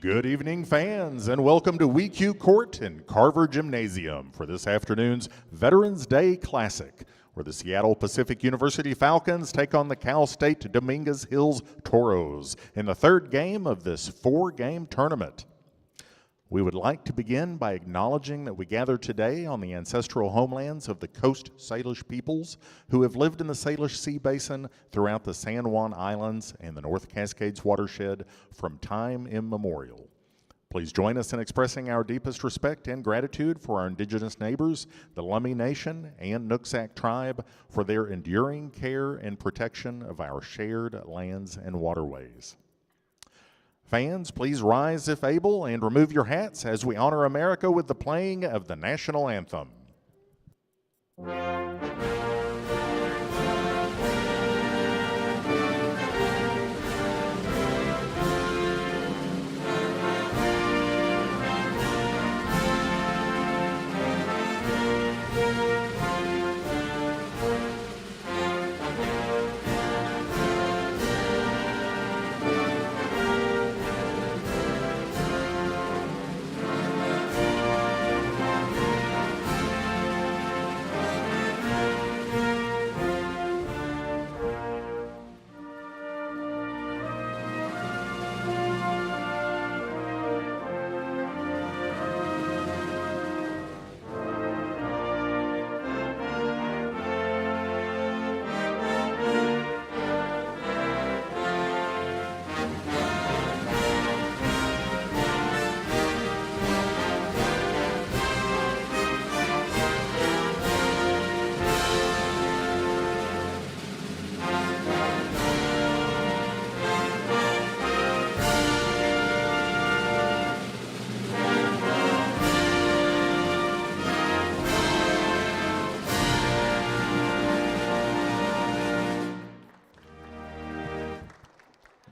Good evening, fans, and welcome to WECU Court in Carver Gymnasium for this afternoon's Veterans Day Classic, where the Seattle Pacific University Falcons take on the Cal State Dominguez Hills Toros in the third game of this four-game tournament. We would like to begin by acknowledging that we gather today on the ancestral homelands of the Coast Salish peoples who have lived in the Salish Sea Basin throughout the San Juan Islands and the North Cascades watershed from time immemorial. Please join us in expressing our deepest respect and gratitude for our indigenous neighbors, the Lummi Nation and Nooksack Tribe, for their enduring care and protection of our shared lands and waterways. Fans, please rise if able and remove your hats as we honor America with the playing of the national anthem.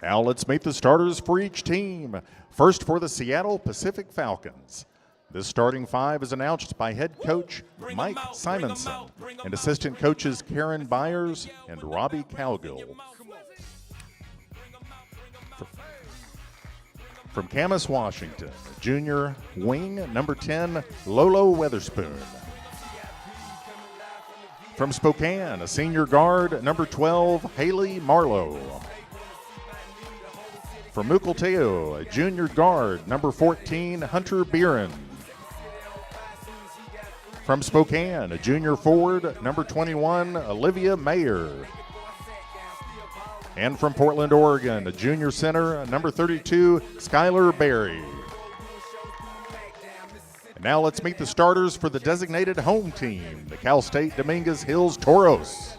Now let's meet the starters for each team. First for the Seattle Pacific Falcons. This starting five is announced by head coach Mike Simonson and assistant coaches Karen Byers and Robbie Cowgill. From Camas, Washington, junior wing number 10, Lolo Weatherspoon. From Spokane, a senior guard number 12, Haley Marlowe. From Mukilteo, a junior guard, number 14, Hunter Beeren. From Spokane, a junior forward, number 21, Olivia Mayer. And from Portland, Oregon, a junior center, number 32, Skylar Berry. And now let's meet the starters for the designated home team, the Cal State Dominguez Hills Toros.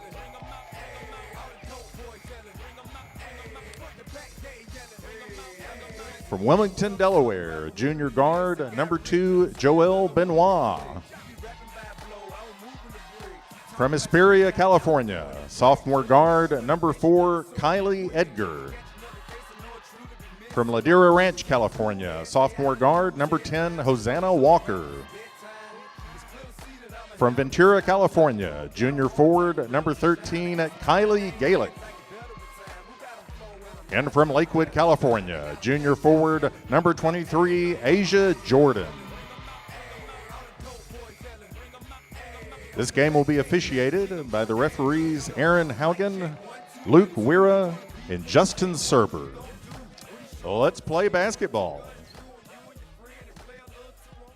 From Wilmington, Delaware, junior guard, number 2, Joel Benoit. From Hesperia, California, sophomore guard, number 4, Kylie Edgar. From Ladera Ranch, California, sophomore guard, number 10, Hosanna Walker. From Ventura, California, junior forward, number 13, Kylie Galick. And from Lakewood, California, junior forward, number 23, Asia Jordan. This game will be officiated by the referees Aaron Haugen, Luke Wira, and Justin Serber. Let's play basketball.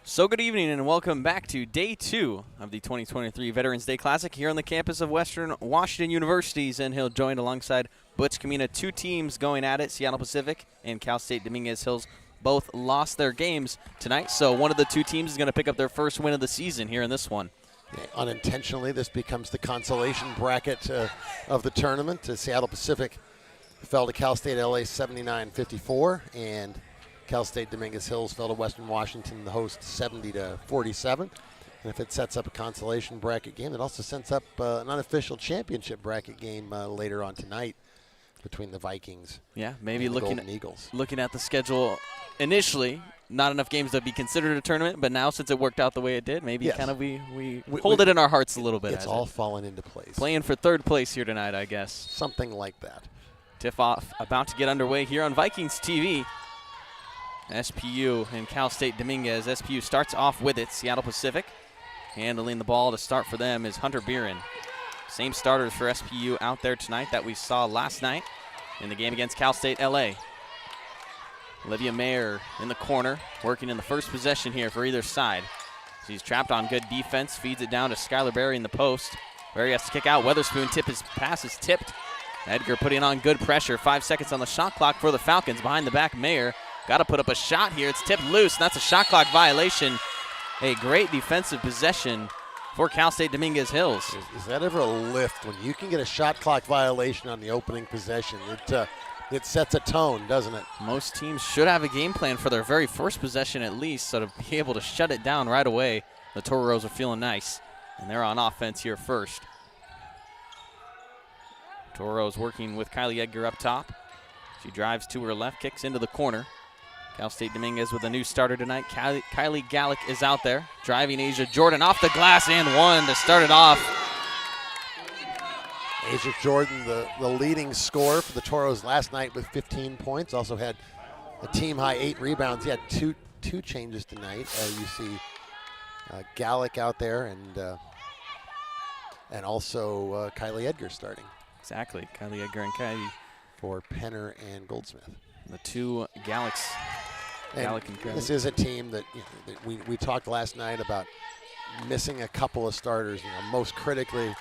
So good evening and welcome back to Day 2 of the 2023 Veterans Day Classic here on the campus of Western Washington University's and Hill, joined alongside Butch Kamina. Two teams going at it, Seattle Pacific and Cal State Dominguez Hills. Both lost their games tonight, so one of the two teams is going to pick up their first win of the season here in this one. Yeah, unintentionally, this becomes the consolation bracket of the tournament. Seattle Pacific fell to Cal State LA 79-54, and Cal State Dominguez Hills fell to Western Washington, the host, 70-47. And if it sets up a consolation bracket game, it also sets up an unofficial championship bracket game later on tonight between the Vikings. Yeah, maybe and the Golden Eagles. Looking at the schedule initially, not enough games to be considered a tournament, but now since it worked out the way it did, maybe kind of we hold it in our hearts a little bit. It's all fallen into place. Playing for third place here tonight, I guess. Something like that. Tip-off about to get underway here on Vikings TV. SPU and Cal State Dominguez. SPU starts off with it. Seattle Pacific handling the ball to start for them is Hunter Beeran. Same starters for SPU out there tonight that we saw last night in the game against Cal State LA. Olivia Mayer in the corner, working in the first possession here for either side. She's trapped on good defense, feeds it down to Skylar Berry in the post. Berry has to kick out. Weatherspoon pass is tipped. Edgar putting on good pressure. 5 seconds on the shot clock for the Falcons. Behind the back, Mayer got to put up a shot here. It's tipped loose, and that's a shot clock violation. A great defensive possession for Cal State Dominguez Hills. Is that ever a lift when you can get a shot clock violation on the opening possession? It sets a tone, doesn't it? Most teams should have a game plan for their very first possession at least, so to be able to shut it down right away, the Toros are feeling nice, and they're on offense here first. Toros working with Kylie Edgar up top. She drives to her left, kicks into the corner. Cal State Dominguez with a new starter tonight. Kylie Gallick is out there, driving Asia Jordan off the glass and one to start it off. Asia Jordan, the leading scorer for the Toros last night with 15 points. Also had a team-high 8 rebounds. He had two changes tonight. You see Gallick out there and also Kylie Edgar starting. Exactly, Kylie Edgar and Kylie. For Penner and Goldsmith. The two Gallicks. Gallick and Kylie. This is a team that, that we talked last night about missing a couple of starters. Most critically,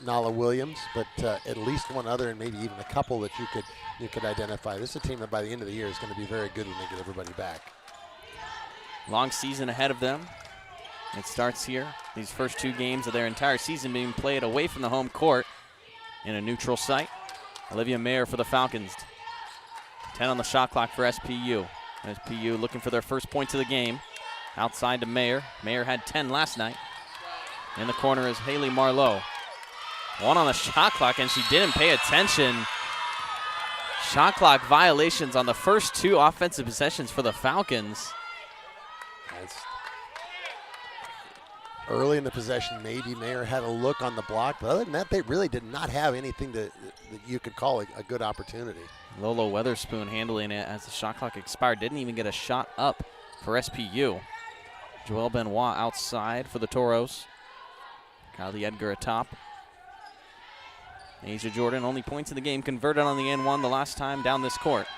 Nala Williams, but at least one other, and maybe even a couple that you could identify. This is a team that by the end of the year is going to be very good when they get everybody back. Long season ahead of them. It starts here. These first 2 games of their entire season being played away from the home court in a neutral site. Olivia Mayer for the Falcons. 10 on the shot clock for SPU. SPU looking for their first points of the game. Outside to Mayer. Mayer had 10 last night. In the corner is Haley Marlowe. 1 on the shot clock, and she didn't pay attention. Shot clock violations on the first 2 offensive possessions for the Falcons. Early in the possession, maybe Mayer had a look on the block, but other than that, they really did not have anything that you could call a good opportunity. Lolo Weatherspoon handling it as the shot clock expired. Didn't even get a shot up for SPU. Joelle Benoit outside for the Toros. Kylie Edgar atop. Asia Jordan, only points in the game, converted on the N1 the last time down this court.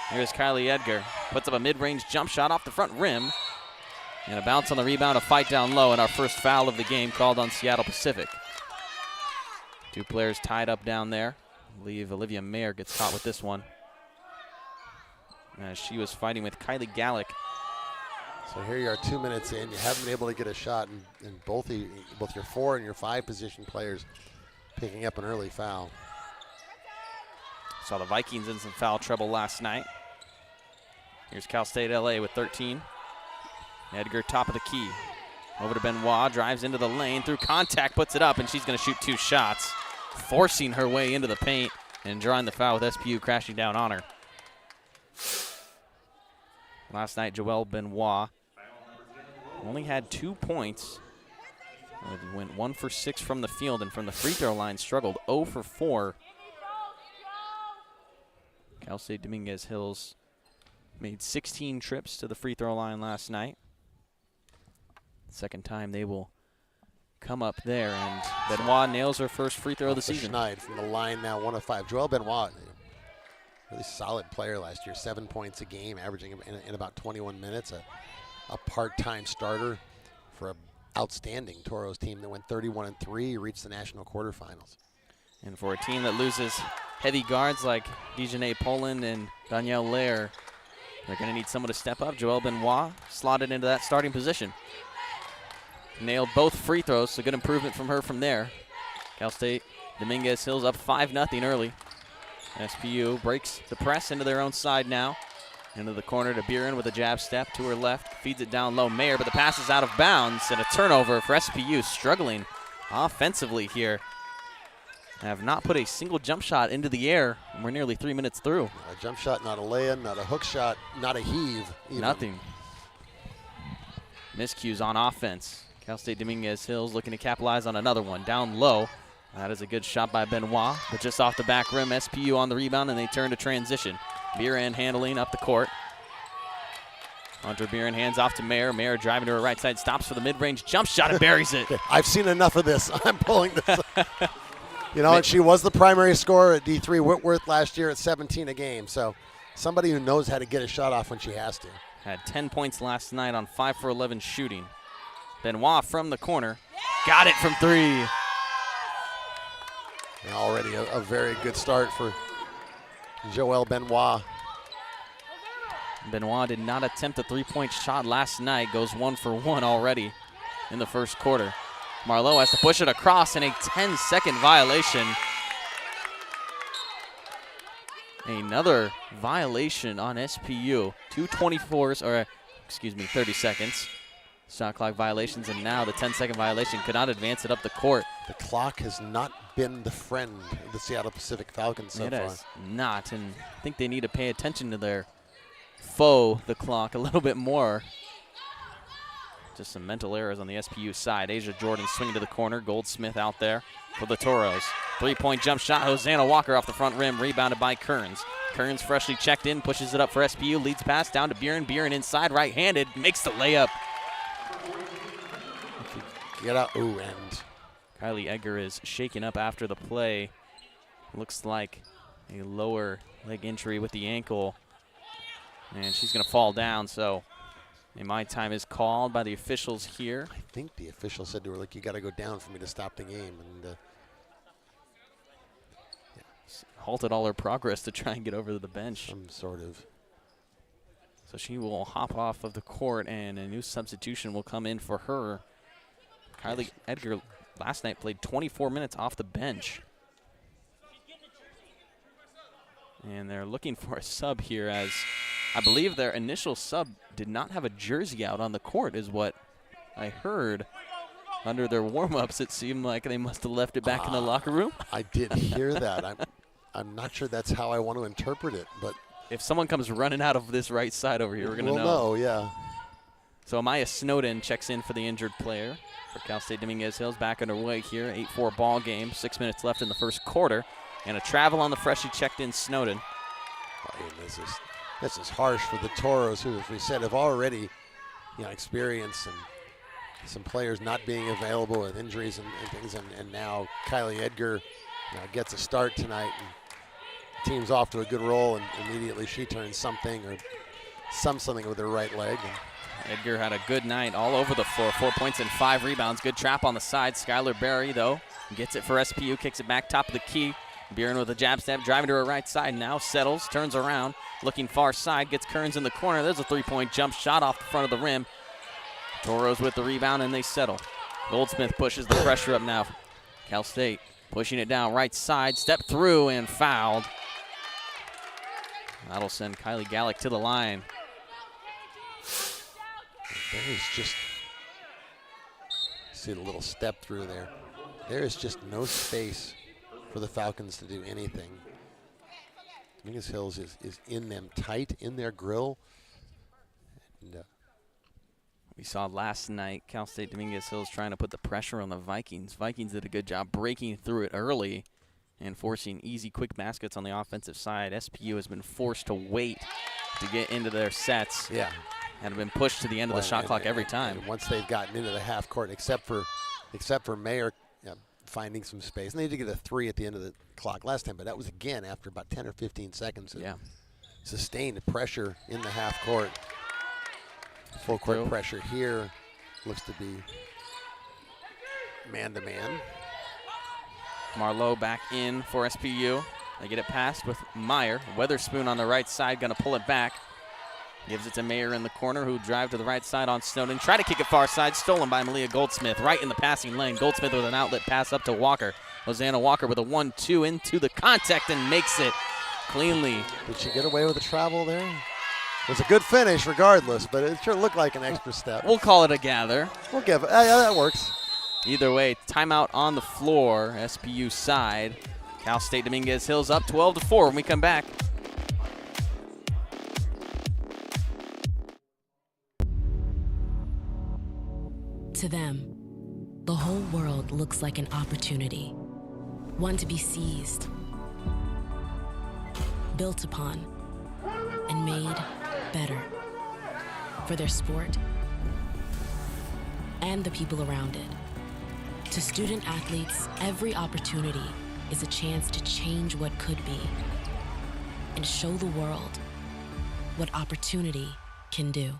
Here's Kylie Edgar. Puts up a mid-range jump shot off the front rim. And a bounce on the rebound, a fight down low, and our first foul of the game called on Seattle Pacific. 2 players tied up down there. I believe Olivia Mayer gets caught with this one, as she was fighting with Kylie Gallick. So here you are 2 minutes in. You haven't been able to get a shot, and both your 4 and your 5 position players picking up an early foul. Saw the Vikings in some foul trouble last night. Here's Cal State LA with 13. Edgar top of the key. Over to Benoit, drives into the lane, through contact, puts it up, and she's going to shoot 2 shots, forcing her way into the paint and drawing the foul with SPU crashing down on her. Last night, Joelle Benoit only had 2 points. Went 1 for 6 from the field, and from the free throw line struggled 0 for 4. Cal State Dominguez Hills made 16 trips to the free throw line last night. Second time they will come up there, and Benoit nails her first free throw of the season. Schneid from the line now, 1 of 5. Joelle Benoit, really solid player last year, 7 points a game, averaging in about 21 minutes. A part-time starter for an outstanding Toros team that went 31-3, reached the national quarterfinals. And for a team that loses heavy guards like Dejanay Poland and Danielle Lair, they're going to need someone to step up. Joelle Benoit slotted into that starting position. Nailed both free throws, so good improvement from her from there. Cal State Dominguez Hills up 5-0 early. SPU breaks the press into their own side now. Into the corner to Beeran with a jab step to her left. Feeds it down low, Mayer, but the pass is out of bounds, and a turnover for SPU, struggling offensively here. Have not put a single jump shot into the air, and we're nearly 3 minutes through. Not a jump shot, not a lay-in, not a hook shot, not a heave. Even. Nothing. Miscues on offense. Cal State Dominguez Hills looking to capitalize on another one. Down low. That is a good shot by Benoit, but just off the back rim. SPU on the rebound, and they turn to transition. Beeran handling up the court. Hunter Buren hands off to Mayer. Mayer driving to her right side, stops for the mid-range jump shot and buries it. I've seen enough of this. I'm pulling this. You know, and she was the primary scorer at D3 Whitworth last year at 17 a game. So somebody who knows how to get a shot off when she has to. Had 10 points last night on 5 for 11 shooting. Benoit from the corner. Got it from 3. And already a very good start for Joelle Benoit. Benoit did not attempt a three-point shot last night. Goes 1 for 1 already in the first quarter. Marlowe has to push it across in a 10-second violation. Another violation on SPU. 30 seconds. Shot clock violations, and now the 10-second violation could not advance it up the court. The clock has not been the friend of the Seattle Pacific Falcons so far. It has not, and I think they need to pay attention to their foe, the clock, a little bit more. Just some mental errors on the SPU side. Asia Jordan swinging to the corner. Goldsmith out there for the Toros. Three-point jump shot. Hosanna Walker off the front rim, rebounded by Kearns. Kearns freshly checked in, pushes it up for SPU, leads pass down to Buren. Buren inside, right-handed, makes the layup. Get out. Ooh, and Kylie Edgar is shaken up after the play. Looks like a lower leg injury with the ankle. And she's going to fall down, so my time is called by the officials here. I think the official said to her, like, you got to go down for me to stop the game. And halted all her progress to try and get over to the bench. Some sort of. So she will hop off of the court, and a new substitution will come in for her. Kylie Edgar last night played 24 minutes off the bench. And they're looking for a sub here, as I believe their initial sub did not have a jersey out on the court, is what I heard. Under their warm-ups, it seemed like they must have left it back in the locker room. I did hear that. I'm not sure that's how I want to interpret it, but if someone comes running out of this right side over here, we're going to know. We'll know, yeah. So Amaya Snowden checks in for the injured player for Cal State Dominguez Hills. Back underway here, 8-4 ball game. 6 minutes left in the first quarter. And a travel on the freshly checked in Snowden. This is harsh for the Toros, who, as we said, have already, experienced some players not being available with injuries and things, and now Kylie Edgar gets a start tonight, and the team's off to a good roll, and immediately she turns something with her right leg. Edgar had a good night all over the floor. 4 points and 5 rebounds. Good trap on the side. Skylar Berry, though, gets it for SPU, kicks it back top of the key. Buren with a jab step, driving to her right side now, settles, turns around, looking far side, gets Kearns in the corner. There's a three-point jump shot off the front of the rim. Toros with the rebound, and they settle. Goldsmith pushes the pressure up now. Cal State pushing it down right side, step through and fouled. That'll send Kylie Gallick to the line. There is just, see the little step through there. There is just no space for the Falcons to do anything. Dominguez Hills is in them tight, in their grill. And, we saw last night Cal State Dominguez Hills trying to put the pressure on the Vikings. Vikings did a good job breaking through it early and forcing easy, quick baskets on the offensive side. SPU has been forced to wait to get into their sets. Yeah. And have been pushed to the end of the shot clock every time. And once they've gotten into the half court, except for Mayer finding some space. And they did get a 3 at the end of the clock last time, but that was again after about 10 or 15 seconds. Yeah. Sustained pressure in the half court. Full court pressure here looks to be man-to-man. Marlowe back in for SPU. They get it passed with Meyer. Weatherspoon on the right side, going to pull it back. Gives it to Mayer in the corner, who drive to the right side on Snowden. Try to kick it far side, stolen by Malia Goldsmith, right in the passing lane. Goldsmith with an outlet pass up to Walker. Hosanna Walker with a 1-2 into the contact and makes it cleanly. Did she get away with the travel there? It was a good finish regardless, but it sure looked like an extra step. We'll call it a gather. We'll give it. Yeah, that works. Either way, timeout on the floor, SPU side. Cal State Dominguez Hills up 12-4 when we come back. To them, the whole world looks like an opportunity, one to be seized, built upon, and made better. for their sport and the people around it. To student athletes, every opportunity is a chance to change what could be and show the world what opportunity can do.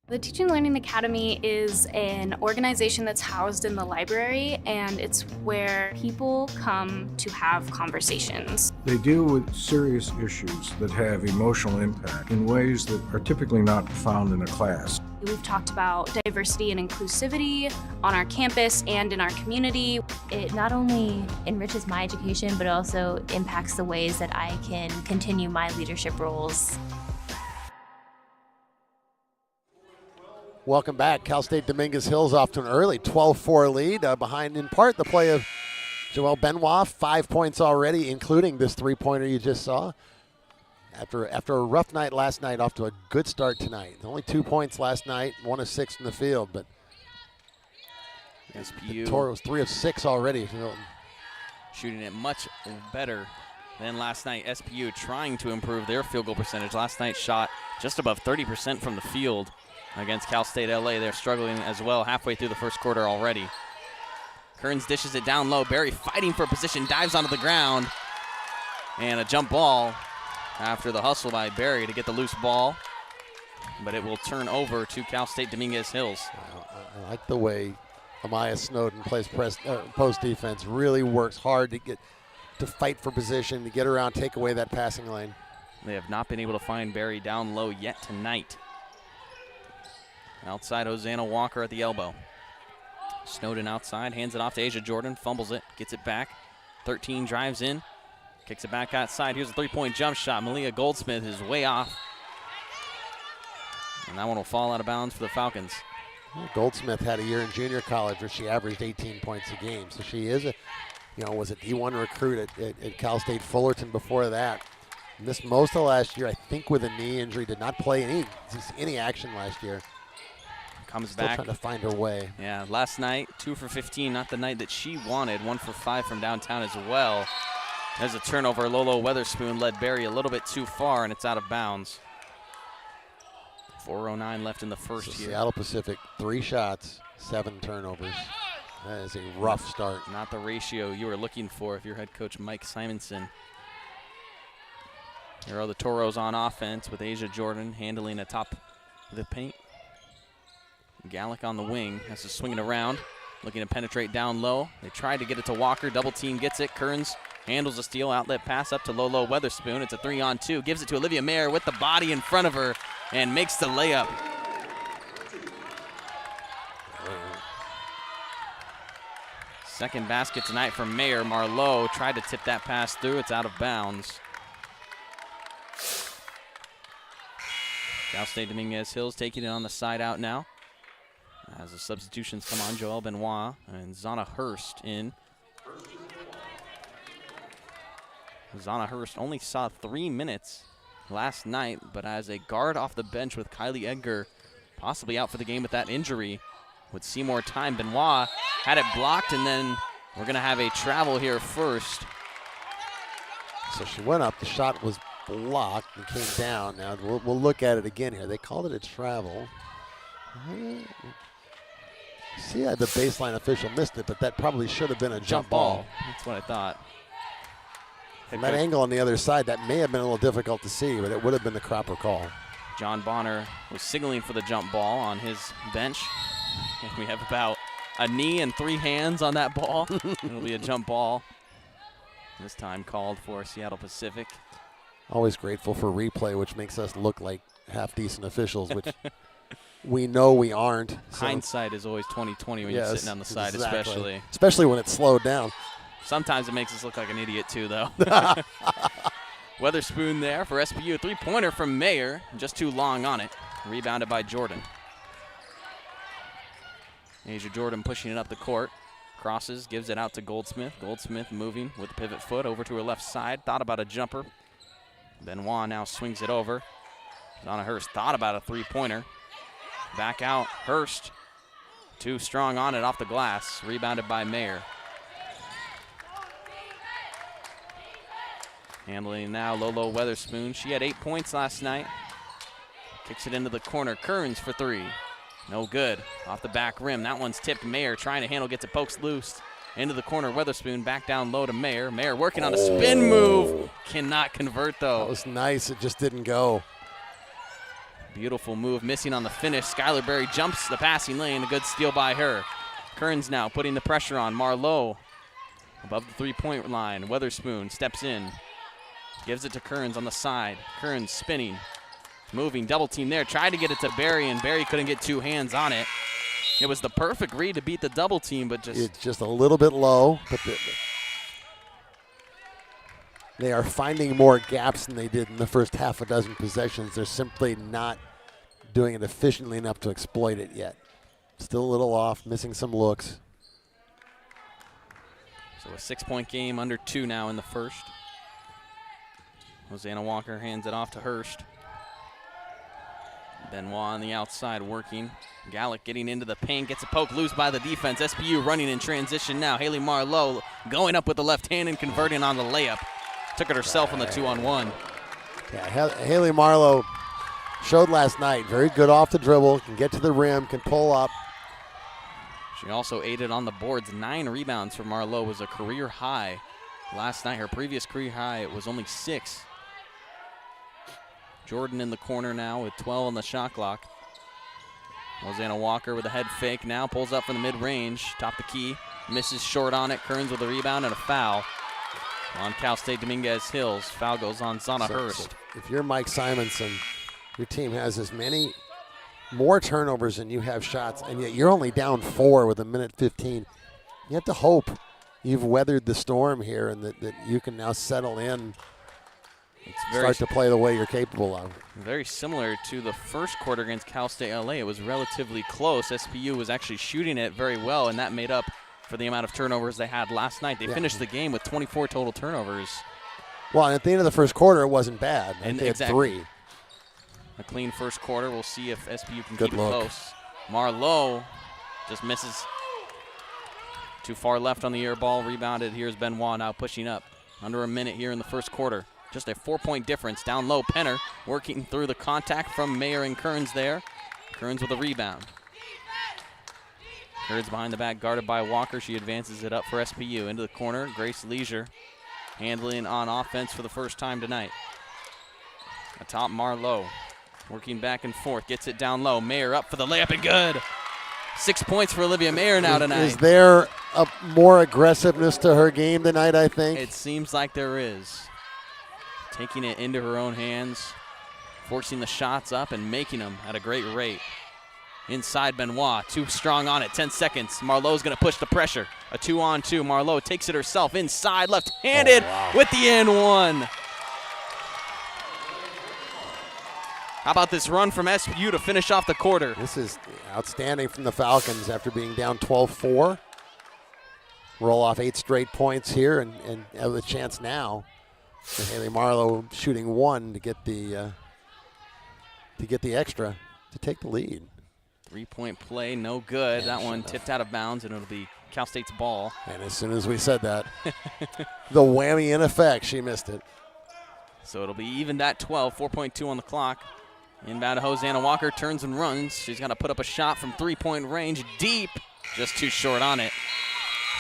The Teaching and Learning Academy is an organization that's housed in the library, and it's where people come to have conversations. They deal with serious issues that have emotional impact in ways that are typically not found in a class. We've talked about diversity and inclusivity on our campus and in our community. It not only enriches my education, but also impacts the ways that I can continue my leadership roles. Welcome back. Cal State Dominguez Hills off to an early 12-4 lead, behind in part the play of Joelle Benoit, 5 points already, including this three-pointer you just saw. After a rough night last night, off to a good start tonight. Only 2 points last night, 1 of 6 from the field, but SPU Toros 3 of 6 already. shooting it much better than last night. SPU trying to improve their field goal percentage. Last night shot just above 30% from the field against Cal State LA. They're struggling as well halfway through the first quarter already. Kearns dishes it down low. Barry fighting for position, dives onto the ground, and a jump ball after the hustle by Barry to get the loose ball, but it will turn over to Cal State Dominguez Hills. I like the way Amaya Snowden plays post defense. Really works hard to fight for position, to get around, take away that passing lane. They have not been able to find Barry down low yet tonight. Outside, Hosanna Walker at the elbow. Snowden outside, hands it off to Asia Jordan, fumbles it, gets it back. 13 drives in, kicks it back outside. Here's a three-point jump shot. Malia Goldsmith is way off, and that one will fall out of bounds for the Falcons. Goldsmith had a year in junior college where she averaged 18 points a game, so she is was a D1 recruit at Cal State Fullerton before that. Missed most of last year, I think, with a knee injury. Did not play any action last year. Comes Still back. trying to find her way. Yeah, last night, 2 for 15, not the night that she wanted. 1 for 5 from downtown as well. There's a turnover. Lolo Weatherspoon led Barry a little bit too far, and it's out of bounds. 4:09 left in the first here. Seattle Pacific, 3 shots, 7 turnovers. That is a rough start. Not the ratio you were looking for if you're head coach Mike Simonson. Here are the Toros on offense with Asia Jordan handling atop the paint. Gallick on the wing has to swing it around, looking to penetrate down low. They tried to get it to Walker. Double team gets it. Kearns handles a steal. Outlet pass up to Lolo Weatherspoon. It's a 3-on-2. Gives it to Olivia Mayer with the body in front of her and makes the layup. Second basket tonight from Mayer. Marlowe tried to tip that pass through. It's out of bounds. Cal State Dominguez Hills taking it on the side out now. As the substitutions come on, Joelle Benoit and Zana Hurst in. Zana Hurst only saw 3 minutes last night, but as a guard off the bench with Kylie Edgar possibly out for the game with that injury, would see more time. Benoit had it blocked, and then we're going to have a travel here first. So she went up, the shot was blocked and came down. Now we'll look at it again here. They called it a travel. See, the baseline official missed it, but that probably should have been a jump ball. That's what I thought. From that angle on the other side, that may have been a little difficult to see, but it would have been the proper call. John Bonner was signaling for the jump ball on his bench. And we have about a knee and 3 hands on that ball. It'll be a jump ball. This time called for Seattle Pacific. Always grateful for replay, which makes us look like half-decent officials, which we know we aren't. So. Hindsight is always 20/20 when you're sitting on the side, exactly. Especially when it's slowed down. Sometimes it makes us look like an idiot too, though. Weatherspoon there for SPU. 3-pointer from Mayer, just too long on it. Rebounded by Jordan. Asia Jordan pushing it up the court. Crosses, gives it out to Goldsmith. Goldsmith moving with the pivot foot over to her left side. Thought about a jumper. Benoit now swings it over. Donna Hurst thought about a 3-pointer. Back out, Hurst. Too strong on it off the glass. Rebounded by Mayer. Handling now Lolo Weatherspoon. She had 8 points last night. Kicks it into the corner. Kearns for three. No good. Off the back rim. That one's tipped. Mayer trying to handle, gets it pokes loose. Into the corner. Weatherspoon back down low to Mayer. Mayer working on a spin move. Cannot convert though. That was nice. It just didn't go. Beautiful move. Missing on the finish. Skylar Berry jumps the passing lane. A good steal by her. Kearns now putting the pressure on. Marlowe above the three-point line. Weatherspoon steps in. Gives it to Kearns on the side. Kearns spinning. Moving, double team there. Tried to get it to Berry, and Berry couldn't get two hands on it. It was the perfect read to beat the double team, but it's just a little bit low. But they are finding more gaps than they did in the first half a dozen possessions. They're simply not doing it efficiently enough to exploit it yet. Still a little off, missing some looks. So a 6-point game, under 2 now in the first. Hosanna Walker hands it off to Hurst. Benoit on the outside working. Gallick getting into the paint, gets a poke loose by the defense. SPU running in transition now. Haley Marlowe going up with the left hand and converting on the layup. Took it herself on the 2-on-1. Yeah, Haley Marlowe showed last night. Very good off the dribble, can get to the rim, can pull up. She also aided on the boards. 9 rebounds for Marlowe was a career high. Last night, her previous career high, it was only 6. Jordan in the corner now with 12 on the shot clock. Hosanna Walker with a head fake now, pulls up from the mid-range, top the key, misses short on it. Kearns with a rebound and a foul on Cal State Dominguez Hills. Foul goes on Zana Hurst. So if you're Mike Simonson, your team has as many more turnovers than you have shots, and yet you're only down 4 with 1:15. You have to hope you've weathered the storm here and that you can now settle in. Start to play the way you're capable of. Very similar to the first quarter against Cal State LA. It was relatively close. SPU was actually shooting it very well, and that made up for the amount of turnovers they had last night. They finished the game with 24 total turnovers. Well, and at the end of the first quarter, it wasn't bad. And they had 3. A clean first quarter. We'll see if SPU can keep it close. Marlowe just misses. Too far left on the air ball. Rebounded. Here's Benoit now pushing up. Under a minute here in the first quarter. Just a 4-point difference. Down low, Penner working through the contact from Mayer and Kearns there. Kearns with a rebound. Kearns behind the back, guarded by Walker. She advances it up for SPU. Into the corner, Grace Leisure handling on offense for the first time tonight. Atop Marlowe, working back and forth, gets it down low. Mayer up for the layup and good. 6 points for Olivia Mayer now tonight. Is there a more aggressiveness to her game tonight, I think? It seems like there is. Taking it into her own hands, forcing the shots up and making them at a great rate. Inside Benoit, too strong on it, 10 seconds. Marlowe's gonna push the pressure. A 2-on-2, Marlowe takes it herself inside, left-handed with the and-one. How about this run from SPU to finish off the quarter? This is outstanding from the Falcons after being down 12-4. Roll off 8 straight points here and have a chance now. And Haley Marlowe shooting 1 to get the extra to take the lead. 3-point play, no good. That one tipped out of bounds, and it'll be Cal State's ball. And as soon as we said that, the whammy in effect, she missed it. So it'll be evened at 12, 4.2 on the clock. Inbound to Hosanna Walker, turns and runs. She's got to put up a shot from 3-point range, deep, just too short on it.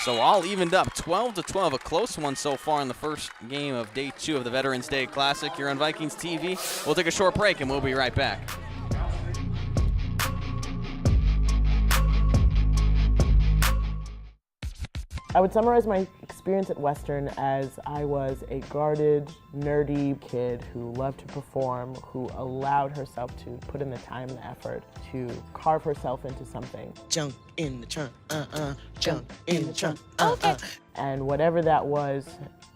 So all evened up, 12-12, a close one so far in the first game of day 2 of the Veterans Day Classic. You're on Vikings TV. We'll take a short break, and we'll be right back. I would summarize my experience at Western as I was a guarded, nerdy kid who loved to perform, who allowed herself to put in the time and the effort to carve herself into something. Jump in the trunk, jump in the trunk, Okay. And whatever that was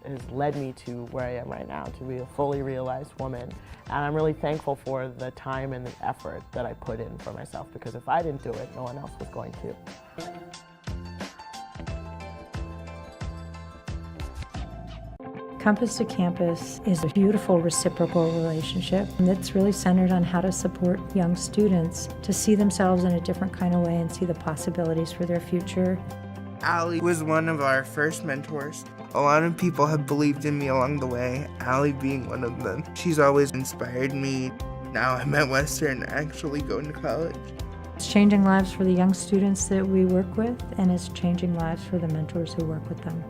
has led me to where I am right now, to be a fully realized woman. And I'm really thankful for the time and the effort that I put in for myself, because if I didn't do it, no one else was going to. Compass to Campus is a beautiful reciprocal relationship that's really centered on how to support young students to see themselves in a different kind of way and see the possibilities for their future. Allie was one of our first mentors. A lot of people have believed in me along the way, Allie being one of them. She's always inspired me. now I'm at Western actually going to college. It's changing lives for the young students that we work with, and it's changing lives for the mentors who work with them.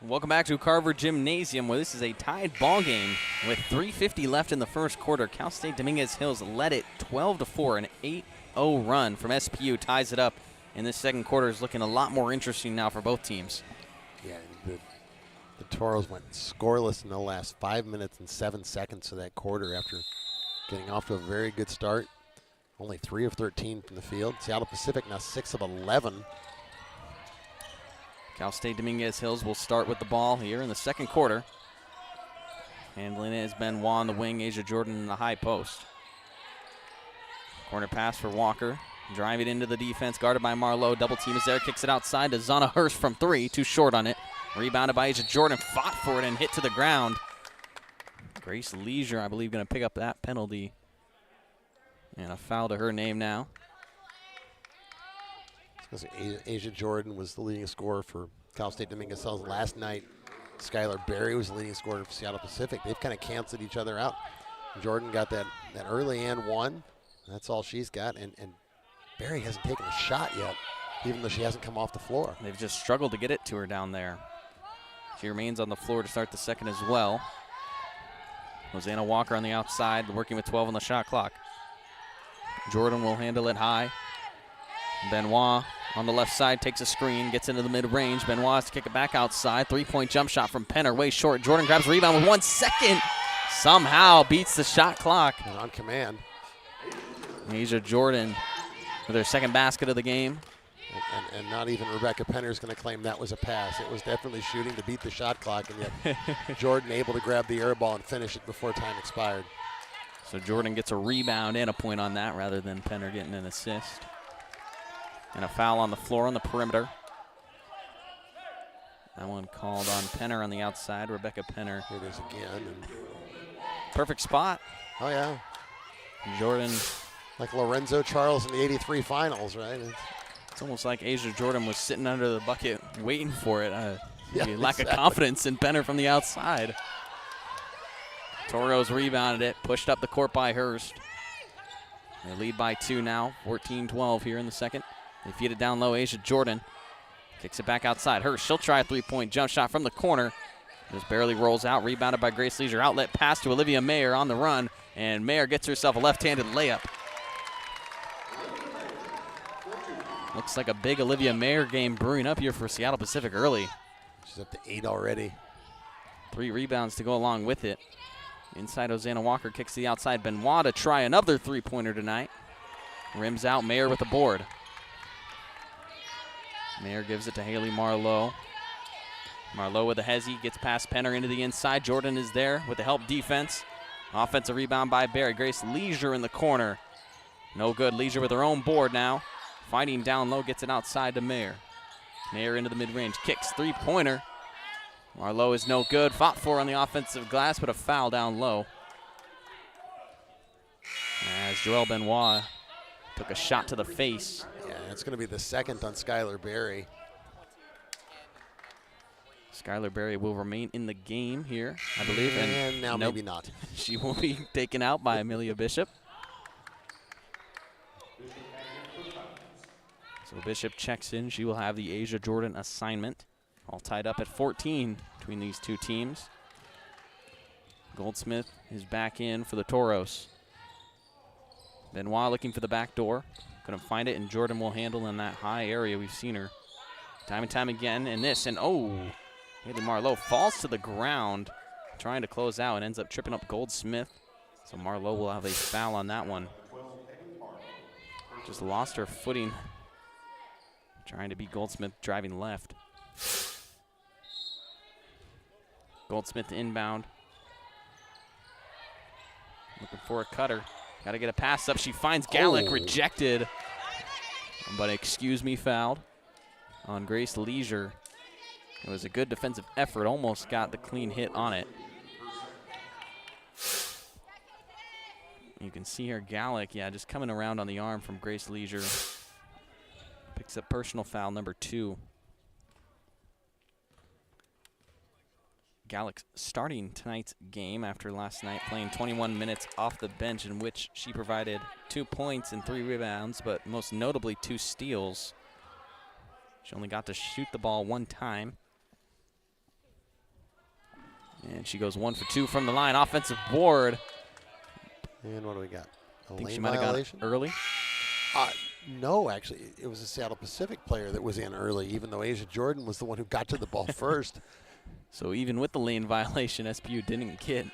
Welcome back to Carver Gymnasium, where this is a tied ball game with 3:50 left in the first quarter. Cal State Dominguez Hills led it 12-4. An 8-0 run from SPU ties it up, and this second quarter is looking a lot more interesting now for both teams. Yeah, the Toros went scoreless in the last 5 minutes and 7 seconds of that quarter after getting off to a very good start. Only 3 of 13 from the field. Seattle Pacific now 6 of 11. Cal State Dominguez Hills will start with the ball here in the second quarter. Handling it is Benoit on the wing, Asia Jordan in the high post. Corner pass for Walker. Drive it into the defense, guarded by Marlowe. Double team is there, kicks it outside to Zana Hurst from 3, too short on it. Rebounded by Asia Jordan, fought for it and hit to the ground. Grace Leisure, I believe, going to pick up that penalty. And a foul to her name now. Asia Jordan was the leading scorer for Cal State Dominguez Hills last night. Skylar Berry was the leading scorer for Seattle Pacific. They've kind of canceled each other out. Jordan got that early and one. That's all she's got. And Berry hasn't taken a shot yet, even though she hasn't come off the floor. They've just struggled to get it to her down there. She remains on the floor to start the second as well. Hosanna Walker on the outside, working with 12 on the shot clock. Jordan will handle it high. Benoit on the left side takes a screen, gets into the mid-range. Benoit has to kick it back outside. Three-point jump shot from Penner, way short. Jordan grabs the rebound with 1 second. Somehow beats the shot clock. And on command. Asia Jordan with her second basket of the game. And not even Rebecca Penner is going to claim that was a pass. It was definitely shooting to beat the shot clock, and yet Jordan able to grab the air ball and finish it before time expired. So Jordan gets a rebound and a point on that rather than Penner getting an assist. And a foul on the floor on the perimeter. That one called on Penner on the outside. Rebecca Penner. Here it is again. And perfect spot. Oh, yeah. Jordan. Like Lorenzo Charles in the '83 finals, right? It's almost like Asia Jordan was sitting under the bucket waiting for it. Yeah, lack of confidence in Penner from the outside. Toros rebounded it, pushed up the court by Hurst. They lead by 2 now, 14-12 here in the second. They feed it down low, Asia Jordan. Kicks it back outside. Hurst, she'll try a three-point jump shot from the corner. Just barely rolls out, rebounded by Grace Leisure. Outlet pass to Olivia Mayer on the run, and Mayer gets herself a left-handed layup. Looks like a big Olivia Mayer game brewing up here for Seattle Pacific early. She's up to 8 already. 3 rebounds to go along with it. Inside, Hosanna Walker kicks to the outside. Benoit to try another three-pointer tonight. Rims out, Mayer with the board. Mayer gives it to Haley Marlowe. Marlowe with a hezzy, gets past Penner into the inside. Jordan is there with the help defense. Offensive rebound by Barry. Grace Leisure in the corner. No good. Leisure with her own board now. Fighting down low, gets it outside to Mayer. Mayer into the mid-range, kicks, three-pointer. Marlowe is no good. Fought for on the offensive glass, but a foul down low. As Joelle Benoit took a shot to the face. Yeah, it's going to be the second on Skylar Berry. Skylar Berry will remain in the game here, I believe. And now nope, maybe not. She will be taken out by Amelia Bishop. So Bishop checks in. She will have the Asia Jordan assignment. All tied up at 14 between these two teams. Goldsmith is back in for the Toros. Benoit looking for the back door. Couldn't find it, and Jordan will handle in that high area. We've seen her time and time again. And Haley Marlowe falls to the ground trying to close out and ends up tripping up Goldsmith. So Marlowe will have a foul on that one. Just lost her footing trying to beat Goldsmith driving left. Goldsmith inbound. Looking for a cutter. Got to get a pass up. She finds Gallick, rejected. But excuse me, fouled on Grace Leisure. It was a good defensive effort. Almost got the clean hit on it. You can see here Gallick, just coming around on the arm from Grace Leisure. Picks up personal foul number 2. Gallic starting tonight's game after last night playing 21 minutes off the bench, in which she provided 2 points and 3 rebounds, but most notably 2 steals. She only got to shoot the ball 1 time. And she goes 1 for 2 from the line. Offensive board. And what do we got? I think she might have got it early. No, actually, it was a Seattle Pacific player that was in early, even though Asia Jordan was the one who got to the ball first. So even with the lane violation, SPU didn't get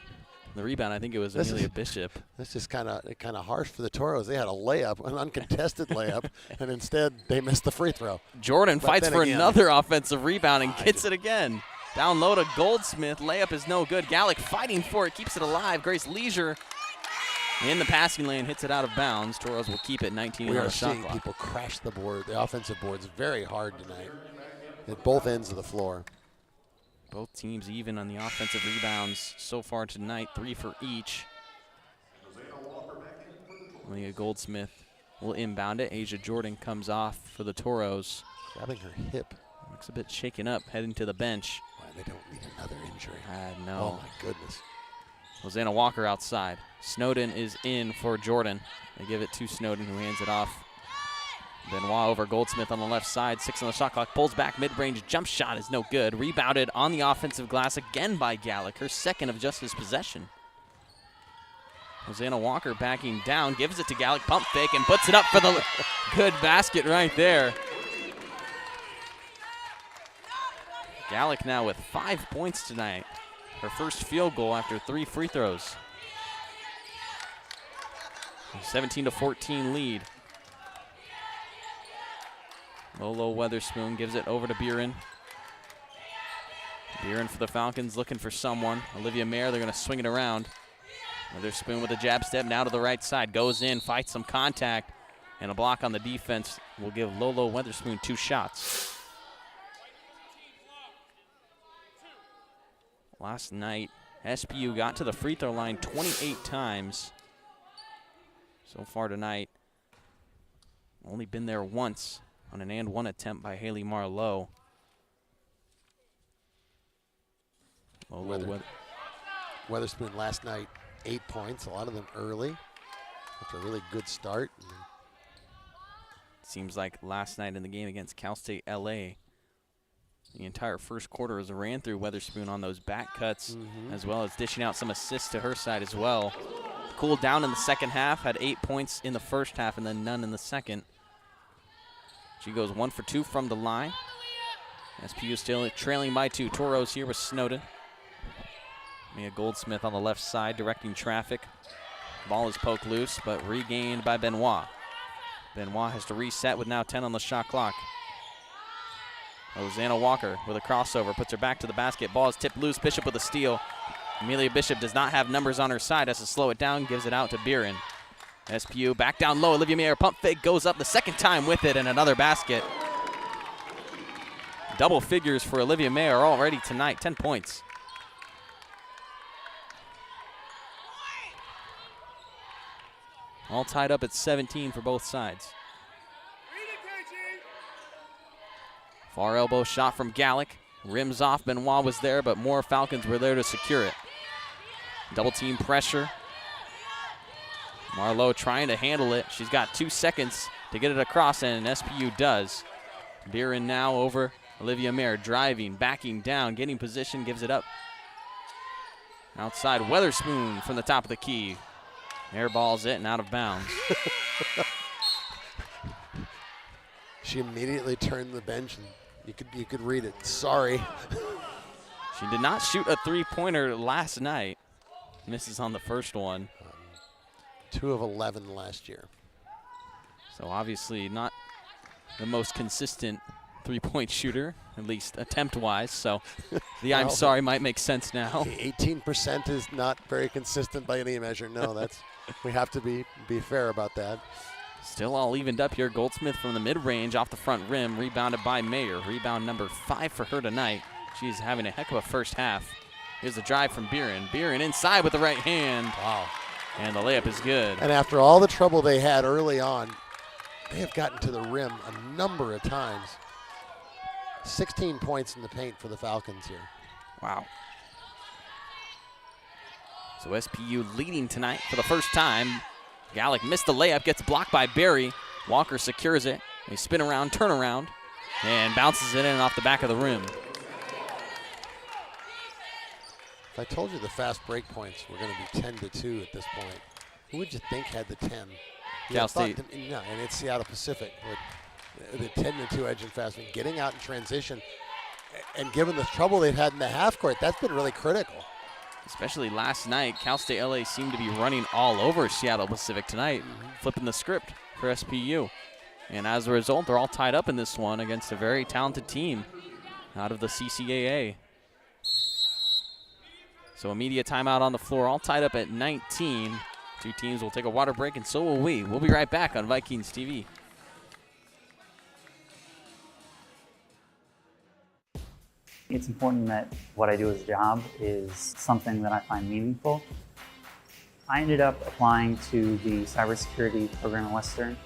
the rebound. I think it was Amelia Bishop. This is kind of harsh for the Toros. They had a layup, an uncontested layup, and instead they missed the free throw. Jordan fights for another offensive rebound and gets it again. Down low to Goldsmith. Layup is no good. Gallic fighting for it, keeps it alive. Grace Leisure in the passing lane, hits it out of bounds. Toros will keep it 19 on the shot clock. We are seeing people crash the board, the offensive boards, very hard tonight at both ends of the floor. Both teams even on the offensive rebounds so far tonight, 3 for each. Leah Goldsmith will inbound it. Asia Jordan comes off for the Toros. Grabbing her hip. Looks a bit shaken up, heading to the bench. Wow, they don't need another injury. No. Oh, my goodness. Hosanna Walker outside. Snowden is in for Jordan. They give it to Snowden, who hands it off. Benoit over Goldsmith on the left side. 6 on the shot clock. Pulls back mid-range. Jump shot is no good. Rebounded on the offensive glass again by Gallic. Her second of just his possession. Hosanna Walker backing down. Gives it to Gallic. Pump fake and puts it up for the good basket right there. Gallic now with 5 points tonight. Her first field goal after 3 free throws. 17-14 lead. Lolo Weatherspoon gives it over to Buren. Buren for the Falcons looking for someone. Olivia Mayer, they're going to swing it around. Weatherspoon with a jab step now to the right side. Goes in, fights some contact, and a block on the defense will give Lolo Weatherspoon 2 shots. Last night, SPU got to the free throw line 28 times. So far tonight, only been there once on an and one attempt by Haley Marlowe. Weatherspoon last night, 8 points, a lot of them early. After a really good start. Seems like last night in the game against Cal State LA, the entire first quarter was ran through Weatherspoon on those back cuts, as well as dishing out some assists to her side as well. Cooled down in the second half, had 8 points in the first half and then none in the second. She goes 1 for 2 from the line. SPU still trailing by 2. Toros here with Snowden. Mia Goldsmith on the left side directing traffic. Ball is poked loose, but regained by Benoit. Benoit has to reset with now 10 on the shot clock. Hosanna Walker with a crossover, puts her back to the basket. Ball is tipped loose. Bishop with a steal. Amelia Bishop does not have numbers on her side, has to slow it down, gives it out to Buren. SPU back down low. Olivia Mayer pump fake, goes up the second time with it, and another basket. Double figures for Olivia Mayer already tonight, 10 points. All tied up at 17 for both sides. Far elbow shot from Gallic. Rims off. Benoit was there, but more Falcons were there to secure it. Double team pressure. Marlowe trying to handle it. She's got 2 seconds to get it across, and SPU does. Buren now over Olivia Mayer, driving, backing down, getting position, gives it up. Outside, Weatherspoon from the top of the key. Airballs it and out of bounds. She immediately turned the bench, and you could read it. Sorry. She did not shoot a three-pointer last night. Misses on the first one. 2 of 11 last year. So obviously not the most consistent three-point shooter, at least attempt-wise. So the I'm sorry might make sense now. 18% is not very consistent by any measure. No, that's we have to be fair about that. Still all evened up here. Goldsmith from the mid-range off the front rim, rebounded by Mayer. Rebound number 5 for her tonight. She's having a heck of a first half. Here's the drive from Buren. Buren inside with the right hand. Wow. And the layup is good. And after all the trouble they had early on, they have gotten to the rim a number of times. 16 points in the paint for the Falcons here. Wow. So SPU leading tonight for the first time. Gallic missed the layup, gets blocked by Barry. Walker secures it. They spin around, turn around, and bounces it in off the back of the rim. If I told you the fast break points were going to be 10-2 at this point, who would you think had the 10? Cal State. No, and it's Seattle Pacific with the 10-2 edge and fast. Getting out in transition, and given the trouble they've had in the half court, that's been really critical. Especially last night, Cal State LA seemed to be running all over Seattle Pacific tonight, flipping the script for SPU. And as a result, they're all tied up in this one against a very talented team out of the CCAA. So immediate timeout on the floor, all tied up at 19. Two teams will take a water break, and so will we. We'll be right back on Vikings TV. It's important that what I do as a job is something that I find meaningful. I ended up applying to the cybersecurity program at Western.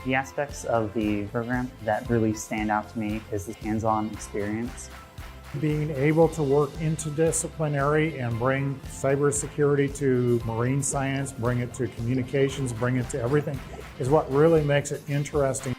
The aspects of the program that really stand out to me is the hands-on experience. Being able to work interdisciplinary and bring cybersecurity to marine science, bring it to communications, bring it to everything, is what really makes it interesting.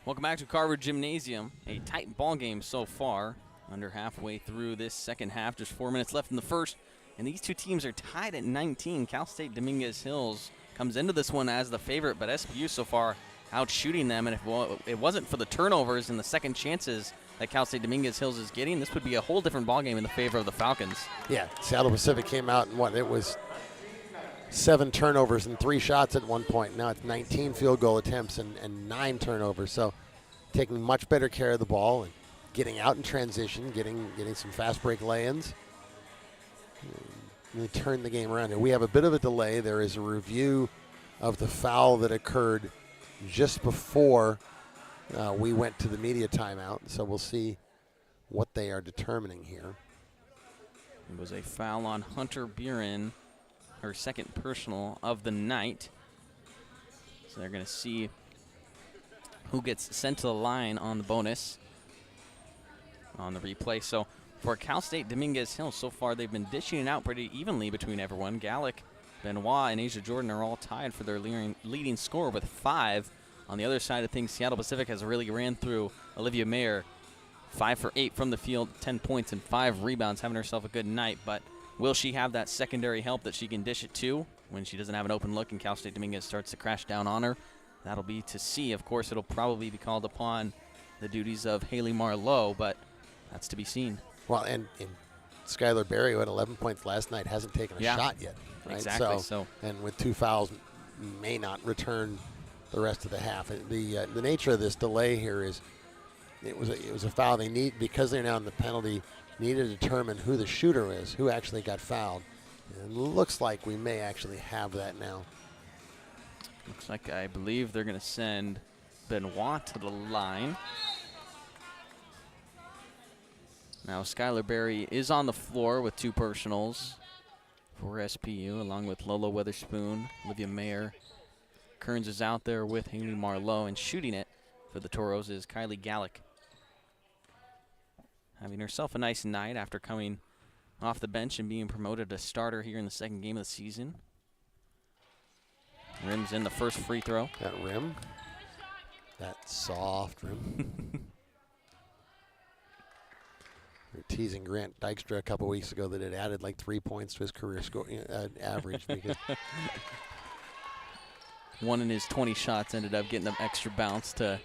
Welcome back to Carver Gymnasium. A tight ball game so far. Under halfway through this second half, just 4 minutes left in the first. And these two teams are tied at 19. Cal State Dominguez Hills comes into this one as the favorite, but SPU so far out shooting them. And if it wasn't for the turnovers and the second chances that Cal State Dominguez Hills is getting, this would be a whole different ball game in the favor of the Falcons. Yeah, Seattle Pacific came out and it was 7 turnovers and 3 shots at one point. Now it's 19 field goal attempts and 9 turnovers. So taking much better care of the ball and getting out in transition, getting some fast break lay-ins. And they turn the game around. And we have a bit of a delay. There is a review of the foul that occurred just before we went to the media timeout. So we'll see what they are determining here. It was a foul on Hunter Buren, her second personal of the night. So they're going to see who gets sent to the line on the bonus on the replay. So for Cal State Dominguez Hills, so far they've been dishing it out pretty evenly between everyone. Gallic, Benoit, and Asia Jordan are all tied for their leading score with 5. On the other side of things, Seattle Pacific has really ran through Olivia Mayer, 5 for 8 from the field, 10 points and 5 rebounds, having herself a good night. But will she have that secondary help that she can dish it to when she doesn't have an open look and Cal State Dominguez starts to crash down on her? That'll be to see. Of course, it'll probably be called upon the duties of Haley Marlowe, but that's to be seen. Well, and Skylar Berry, who had 11 points last night, hasn't taken a shot yet. Right? Exactly. So, and with 2 fouls, may not return the rest of the half. The nature of this delay here is it was a foul. They need, because they're now in the penalty, need to determine who the shooter is, who actually got fouled. And it looks like we may actually have that now. Looks like I believe they're going to send Benoit to the line. Now Skylar Berry is on the floor with 2 personals for SPU, along with Lola Weatherspoon, Olivia Mayer. Kearns is out there with Haley Marlowe, and shooting it for the Toros is Kylie Gallic. Having herself a nice night after coming off the bench and being promoted to starter here in the second game of the season. Rim's in the first free throw. That rim, that soft rim. We were teasing Grant Dykstra a couple weeks ago that it added like 3 points to his career score average. Because one in his 20 shots ended up getting an extra bounce to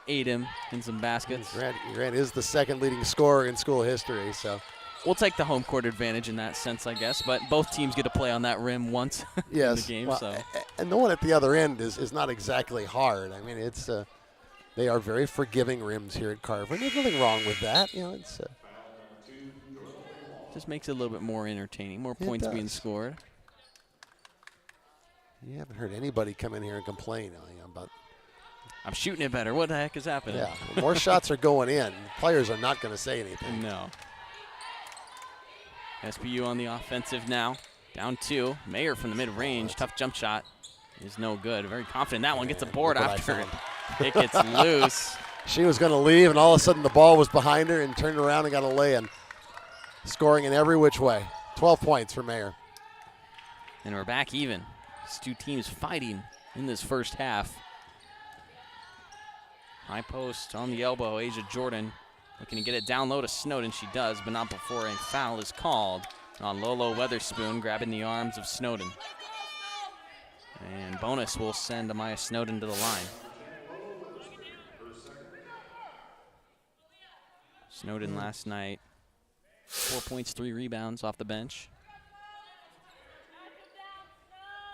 aid him in some baskets. Grant is the second leading scorer in school history, so we'll take the home court advantage in that sense, I guess. But both teams get to play on that rim once in the game. Well, so. And the one at the other end is not exactly hard. I mean, it's they are very forgiving rims here at Carver. There's nothing wrong with that. You know, it's just makes it a little bit more entertaining, more points being scored. You haven't heard anybody come in here and complain about. I'm shooting it better. What the heck is happening? Yeah, well, more shots are going in. Players are not going to say anything. No. SPU on the offensive now. Down 2. Mayer from the mid-range. Tough jump shot is no good. Very confident. That one gets a board after it gets loose. She was going to leave, and all of a sudden the ball was behind her and turned around and got a lay-in. Scoring in every which way. 12 points for Mayer. And we're back even. These two teams fighting in this first half. High post on the elbow. Asia Jordan looking to get it down low to Snowden. She does, but not before a foul is called on Lolo Weatherspoon, grabbing the arms of Snowden. And bonus will send Amaya Snowden to the line. Snowden last night, 4 points, 3 rebounds off the bench.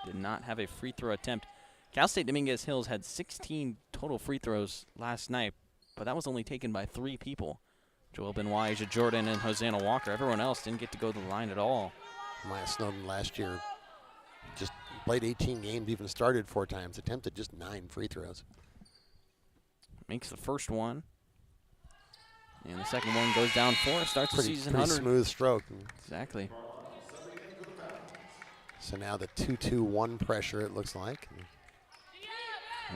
Did not have a free throw attempt. Cal State Dominguez Hills had 16 total free throws last night, but that was only taken by 3 people. Joel Benoit, Asia Jordan, and Hosanna Walker. Everyone else didn't get to go to the line at all. Maya Snowden last year just played 18 games, even started 4 times, attempted just 9 free throws. Makes the first one. And the second one goes down 4, starts the season 100. Smooth stroke. Exactly. So now the 2-2-1 pressure, it looks like.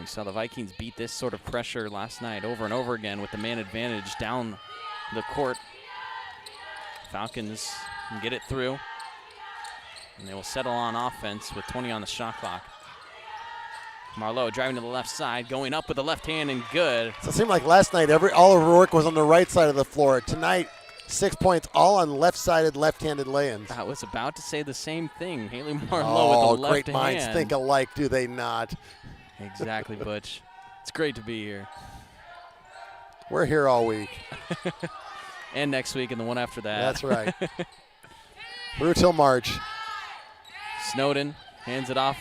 We saw the Vikings beat this sort of pressure last night over and over again with the man advantage down the court. Falcons can get it through, and they will settle on offense with 20 on the shot clock. Marlowe driving to the left side, going up with the left hand and good. So it seemed like last night all of her work was on the right side of the floor. Tonight, 6 points, all on left-sided, left-handed lay-ins. I was about to say the same thing. Haley Marlowe with the left hand. Great minds think alike, do they not? Exactly, Butch. It's great to be here. We're here all week. And next week and the one after that. That's right. Through till March. Snowden hands it off.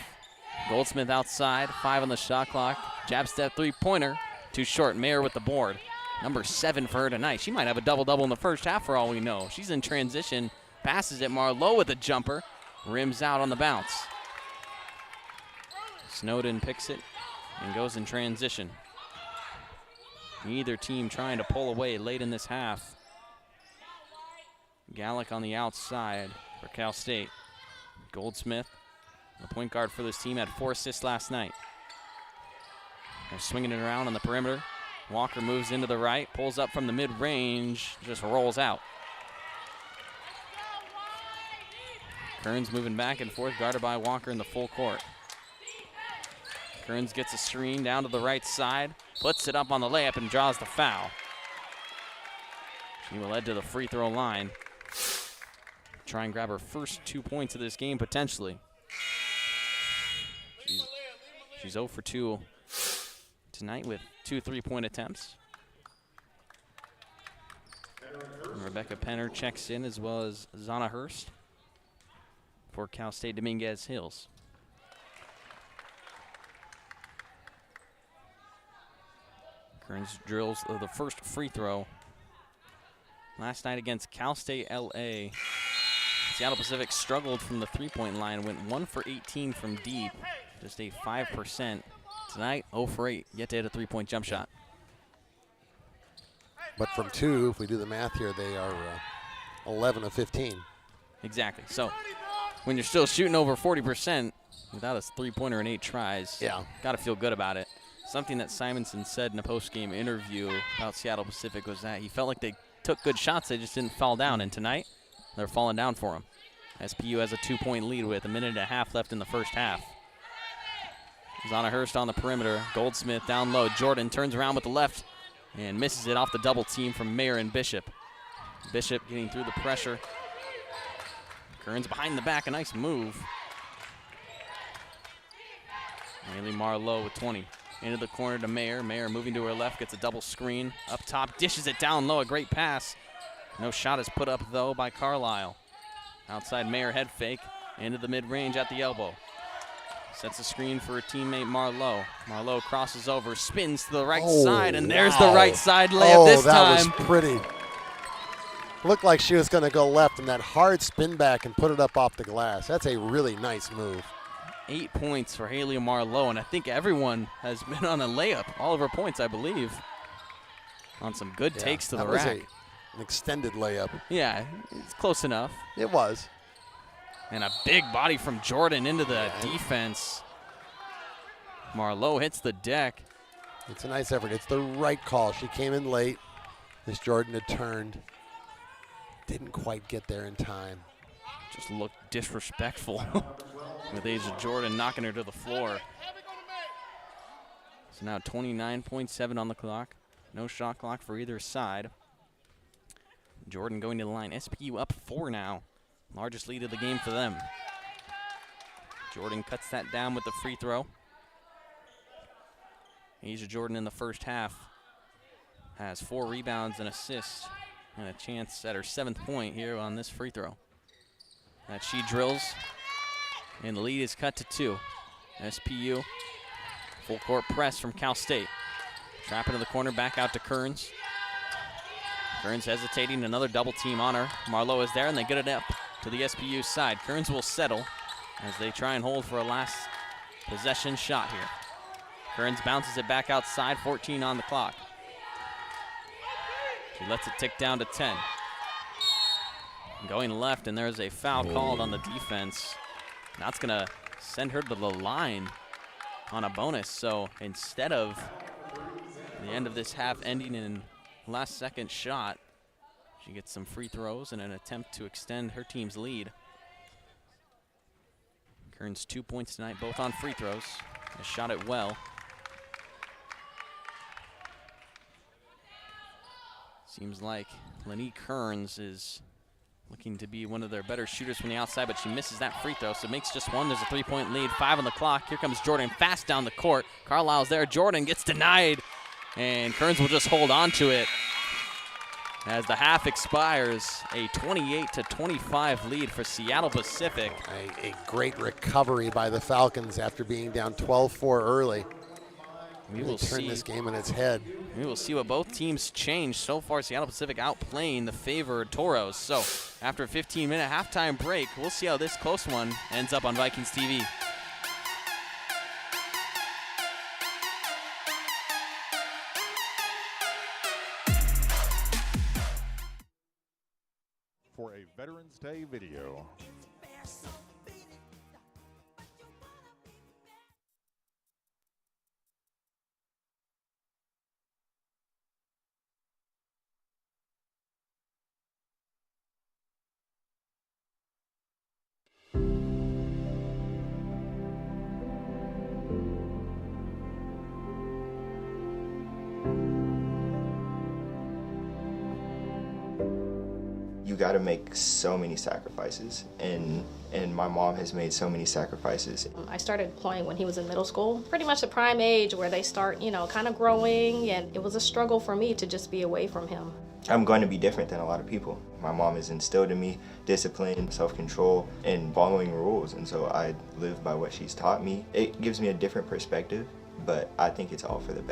Goldsmith outside, 5 on the shot clock. Jab step 3-pointer. Too short. Mayer with the board. Number 7 for her tonight. She might have a double-double in the first half for all we know. She's in transition. Passes it. Marlowe with a jumper. Rims out on the bounce. Snowden picks it and goes in transition. Neither team trying to pull away late in this half. Gallick on the outside for Cal State. Goldsmith, the point guard for this team, had 4 assists last night. They're swinging it around on the perimeter. Walker moves into the right, pulls up from the mid-range, just rolls out. Kearns moving back and forth, guarded by Walker in the full court. Kearns gets a screen down to the right side, puts it up on the layup and draws the foul. She will head to the free throw line. Try and grab her first 2 points of this game potentially. She's 0 for 2 tonight with 2 3-point attempts. And Rebecca Penner checks in, as well as Zana Hurst for Cal State Dominguez Hills. Kearns drills the first free throw. Last night against Cal State LA, Seattle Pacific struggled from the 3-point line, went 1 for 18 from deep, just a 5%. Tonight, 0 for 8, yet to hit a 3-point jump shot. But from 2, if we do the math here, they are 11 of 15. Exactly. So when you're still shooting over 40% without a 3-pointer in 8 tries, got to feel good about it. Something that Simonson said in a post-game interview about Seattle Pacific was that he felt like they took good shots, they just didn't fall down. And tonight, they're falling down for him. SPU has a 2-point lead with 1.5 minutes left in the first half. Zana Hurst on the perimeter. Goldsmith down low. Jordan turns around with the left and misses it off the double team from Mayer and Bishop. Bishop getting through the pressure. Kearns behind the back, a nice move. Haley Marlowe with 20. Into the corner to Mayer. Mayer moving to her left, gets a double screen. Up top, dishes it down low, a great pass No shot is put up, though, by Carlisle. Outside Mayer head fake into the mid-range at the elbow. Sets a screen for her teammate Marlowe. Marlowe crosses over, spins to the right side, and there's the right side layup this time. Oh, that was pretty. Looked like she was going to go left, and that hard spin back and put it up off the glass. That's a really nice move. 8 points for Haley Marlowe, and I think everyone has been on a layup. All of her points, I believe, on some good takes to the rack. That was an extended layup. Yeah, it's close enough. It was. And a big body from Jordan into the defense. Marlowe hits the deck. It's a nice effort. It's the right call. She came in late as Jordan had turned. Didn't quite get there in time. Just looked disrespectful with Asia Jordan knocking her to the floor. So now 29.7 on the clock. No shot clock for either side. Jordan going to the line. SPU up 4 now. Largest lead of the game for them. Jordan cuts that down with the free throw. Asia Jordan in the first half has 4 rebounds and assists and a chance at her 7th point here on this free throw. That she drills, and the lead is cut to 2. SPU, full court press from Cal State. Trap into the corner, back out to Kearns. Kearns hesitating, another double team on her. Marlowe is there, and they get it up to the SPU side. Kearns will settle as they try and hold for a last possession shot here. Kearns bounces it back outside, 14 on the clock. She lets it tick down to 10. Going left, and there's a foul called on the defense. That's going to send her to the line on a bonus. So instead of the end of this half ending in last second shot, she gets some free throws in an attempt to extend her team's lead. Kearns 2 points tonight, both on free throws. Has shot it well. Seems like Lanique Kearns is looking to be one of their better shooters from the outside, but she misses that free throw, so makes just one. There's a 3-point lead, 5 on the clock. Here comes Jordan fast down the court. Carlisle's there. Jordan gets denied, and Kearns will just hold on to it. As the half expires, a 28-25 lead for Seattle Pacific. A great recovery by the Falcons after being down 12-4 early. We will turn this game on its head. We will see what both teams change. So far, Seattle Pacific outplaying the favored Toros. So after a 15-minute halftime break, we'll see how this close one ends up on Vikings TV. For a Veterans Day video. You got to make so many sacrifices, and my mom has made so many sacrifices. I started playing when he was in middle school, pretty much the prime age where they start, kind of growing, and it was a struggle for me to just be away from him. I'm going to be different than a lot of people. My mom has instilled in me discipline, self-control, and following rules, and so I live by what she's taught me. It gives me a different perspective, but I think it's all for the best.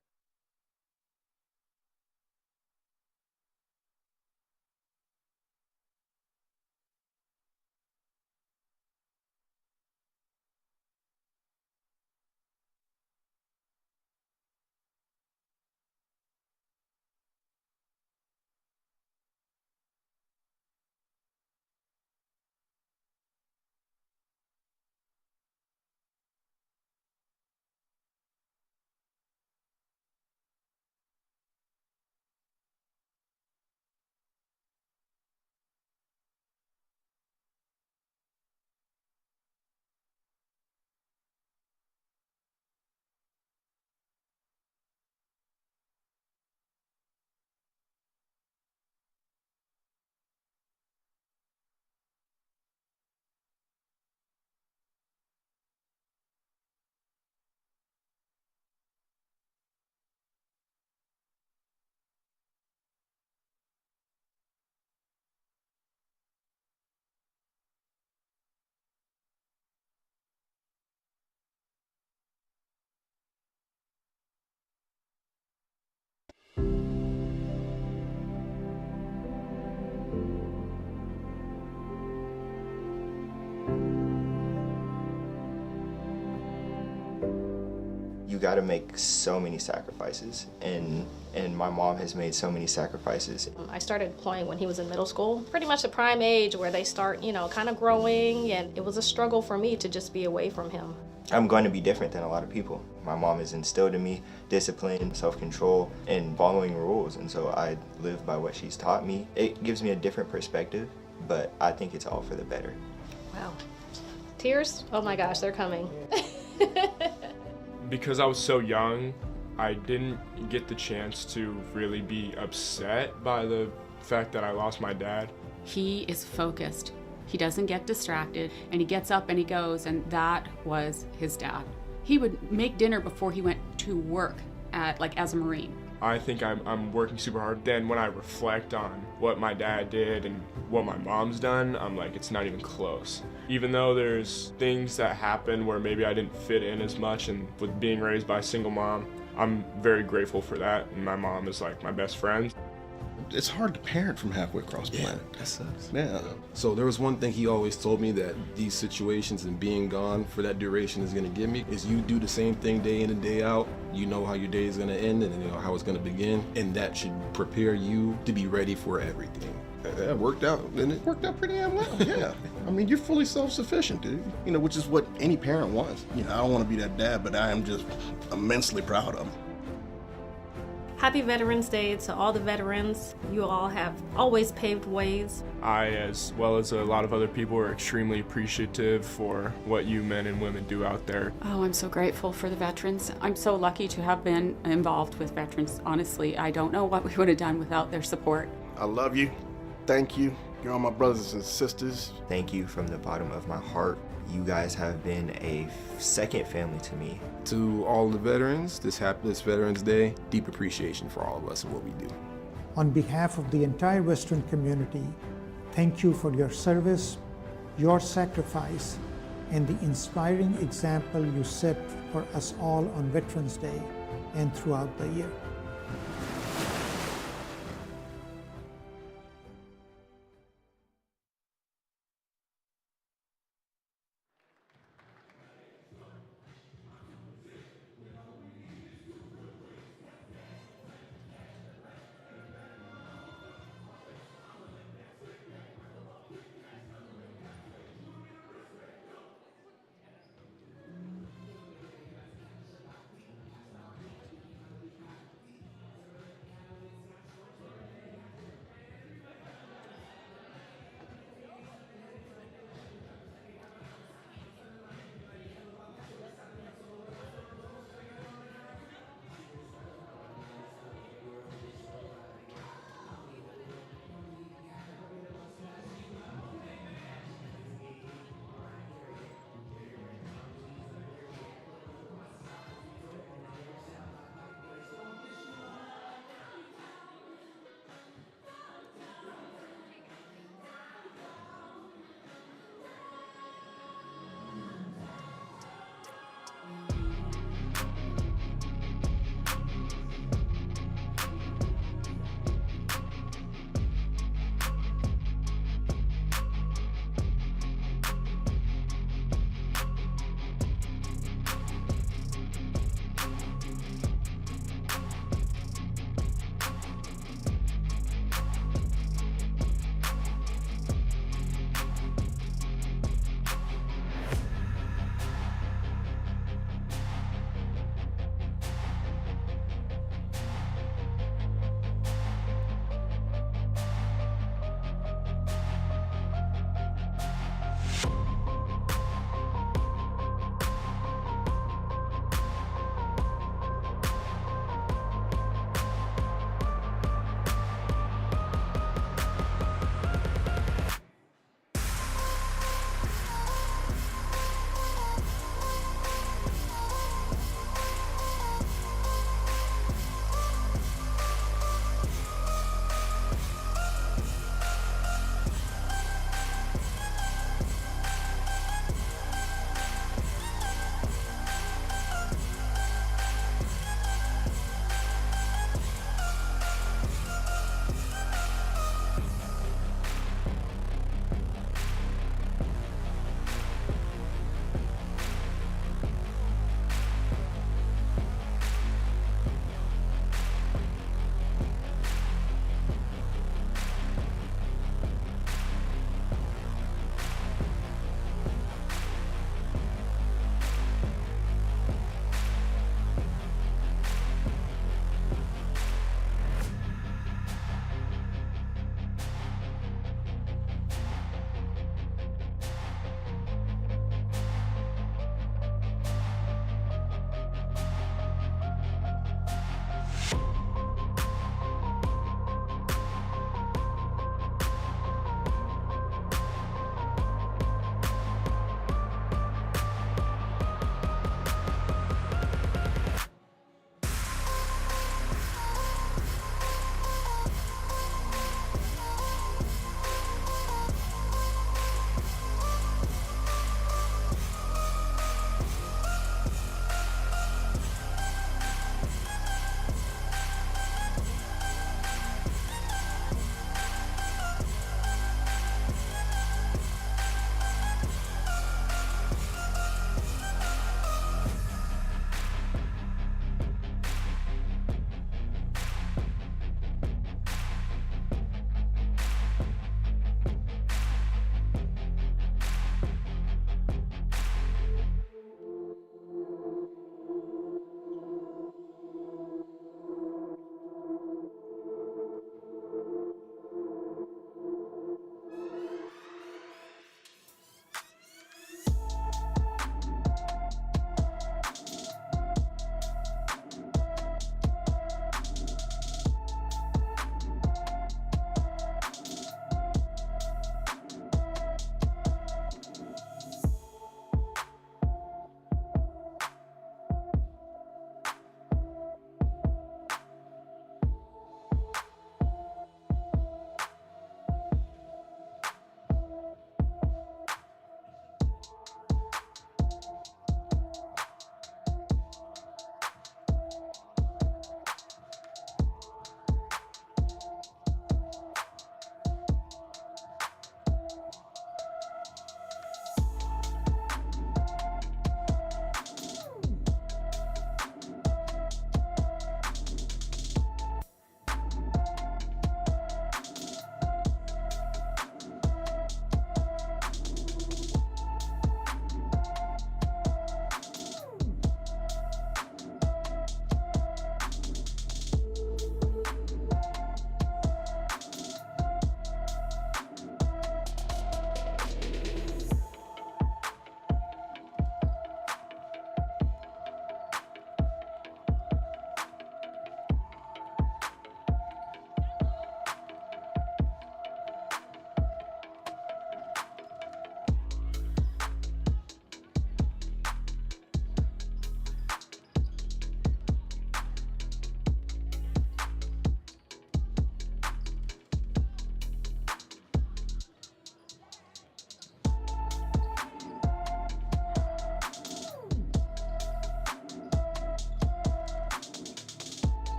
got to make so many sacrifices, and my mom has made so many sacrifices. I started deploying when he was in middle school, pretty much the prime age where they start, kind of growing, and it was a struggle for me to just be away from him. I'm going to be different than a lot of people. My mom has instilled in me discipline, self-control, and following rules, and so I live by what she's taught me. It gives me a different perspective, but I think it's all for the better. Wow. Tears? Oh my gosh, they're coming. Because I was so young, I didn't get the chance to really be upset by the fact that I lost my dad. He is focused. He doesn't get distracted, and he gets up and he goes, and that was his dad. He would make dinner before he went to work as a Marine. I think I'm working super hard. Then when I reflect on what my dad did and what my mom's done, I'm like, it's not even close. Even though there's things that happen where maybe I didn't fit in as much, and with being raised by a single mom, I'm very grateful for that. And my mom is like my best friend. It's hard to parent from halfway across the planet. That sucks. Yeah. So there was one thing he always told me that these situations and being gone for that duration is going to give me is you do the same thing day in and day out. You know how your day is going to end and you know how it's going to begin, and that should prepare you to be ready for everything. It worked out, and it worked out pretty damn well. Yeah. I mean, you're fully self-sufficient, dude. Which is what any parent wants. I don't want to be that dad, but I am just immensely proud of him. Happy Veterans Day to all the veterans. You all have always paved ways. I, as well as a lot of other people, are extremely appreciative for what you men and women do out there. Oh, I'm so grateful for the veterans. I'm so lucky to have been involved with veterans. Honestly, I don't know what we would have done without their support. I love you. Thank you. You're all my brothers and sisters. Thank you from the bottom of my heart. You guys have been a second family to me. To all the veterans, this Veterans Day, deep appreciation for all of us and what we do. On behalf of the entire Western community, thank you for your service, your sacrifice, and the inspiring example you set for us all on Veterans Day and throughout the year.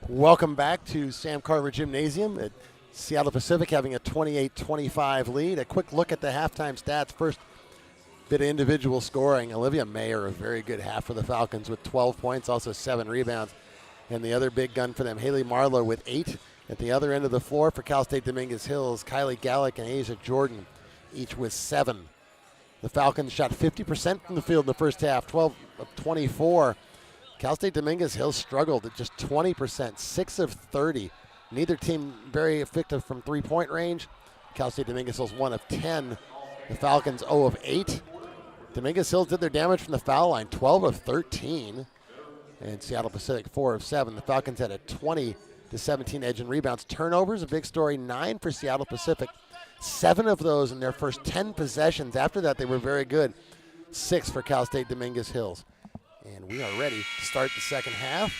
Welcome back to Sam Carver Gymnasium at Seattle Pacific, having a 28-25 lead. A quick look at the halftime stats. First bit of individual scoring. Olivia Mayer, a very good half for the Falcons with 12 points, also 7 rebounds. And the other big gun for them, Haley Marlowe with 8. At the other end of the floor for Cal State Dominguez Hills, Kylie Gallick and Asia Jordan, each with 7. The Falcons shot 50% from the field in the first half, 12 of 24. Cal State Dominguez Hills struggled at just 20%, 6 of 30. Neither team very effective from three-point range. Cal State Dominguez Hills 1 of 10. The Falcons 0 of 8. Dominguez Hills did their damage from the foul line, 12 of 13. And Seattle Pacific 4 of 7. The Falcons had a 20-17 edge in rebounds. Turnovers, a big story, 9 for Seattle Pacific. 7 of those in their first 10 possessions. After that, they were very good. 6 for Cal State Dominguez Hills. And we are ready to start the second half.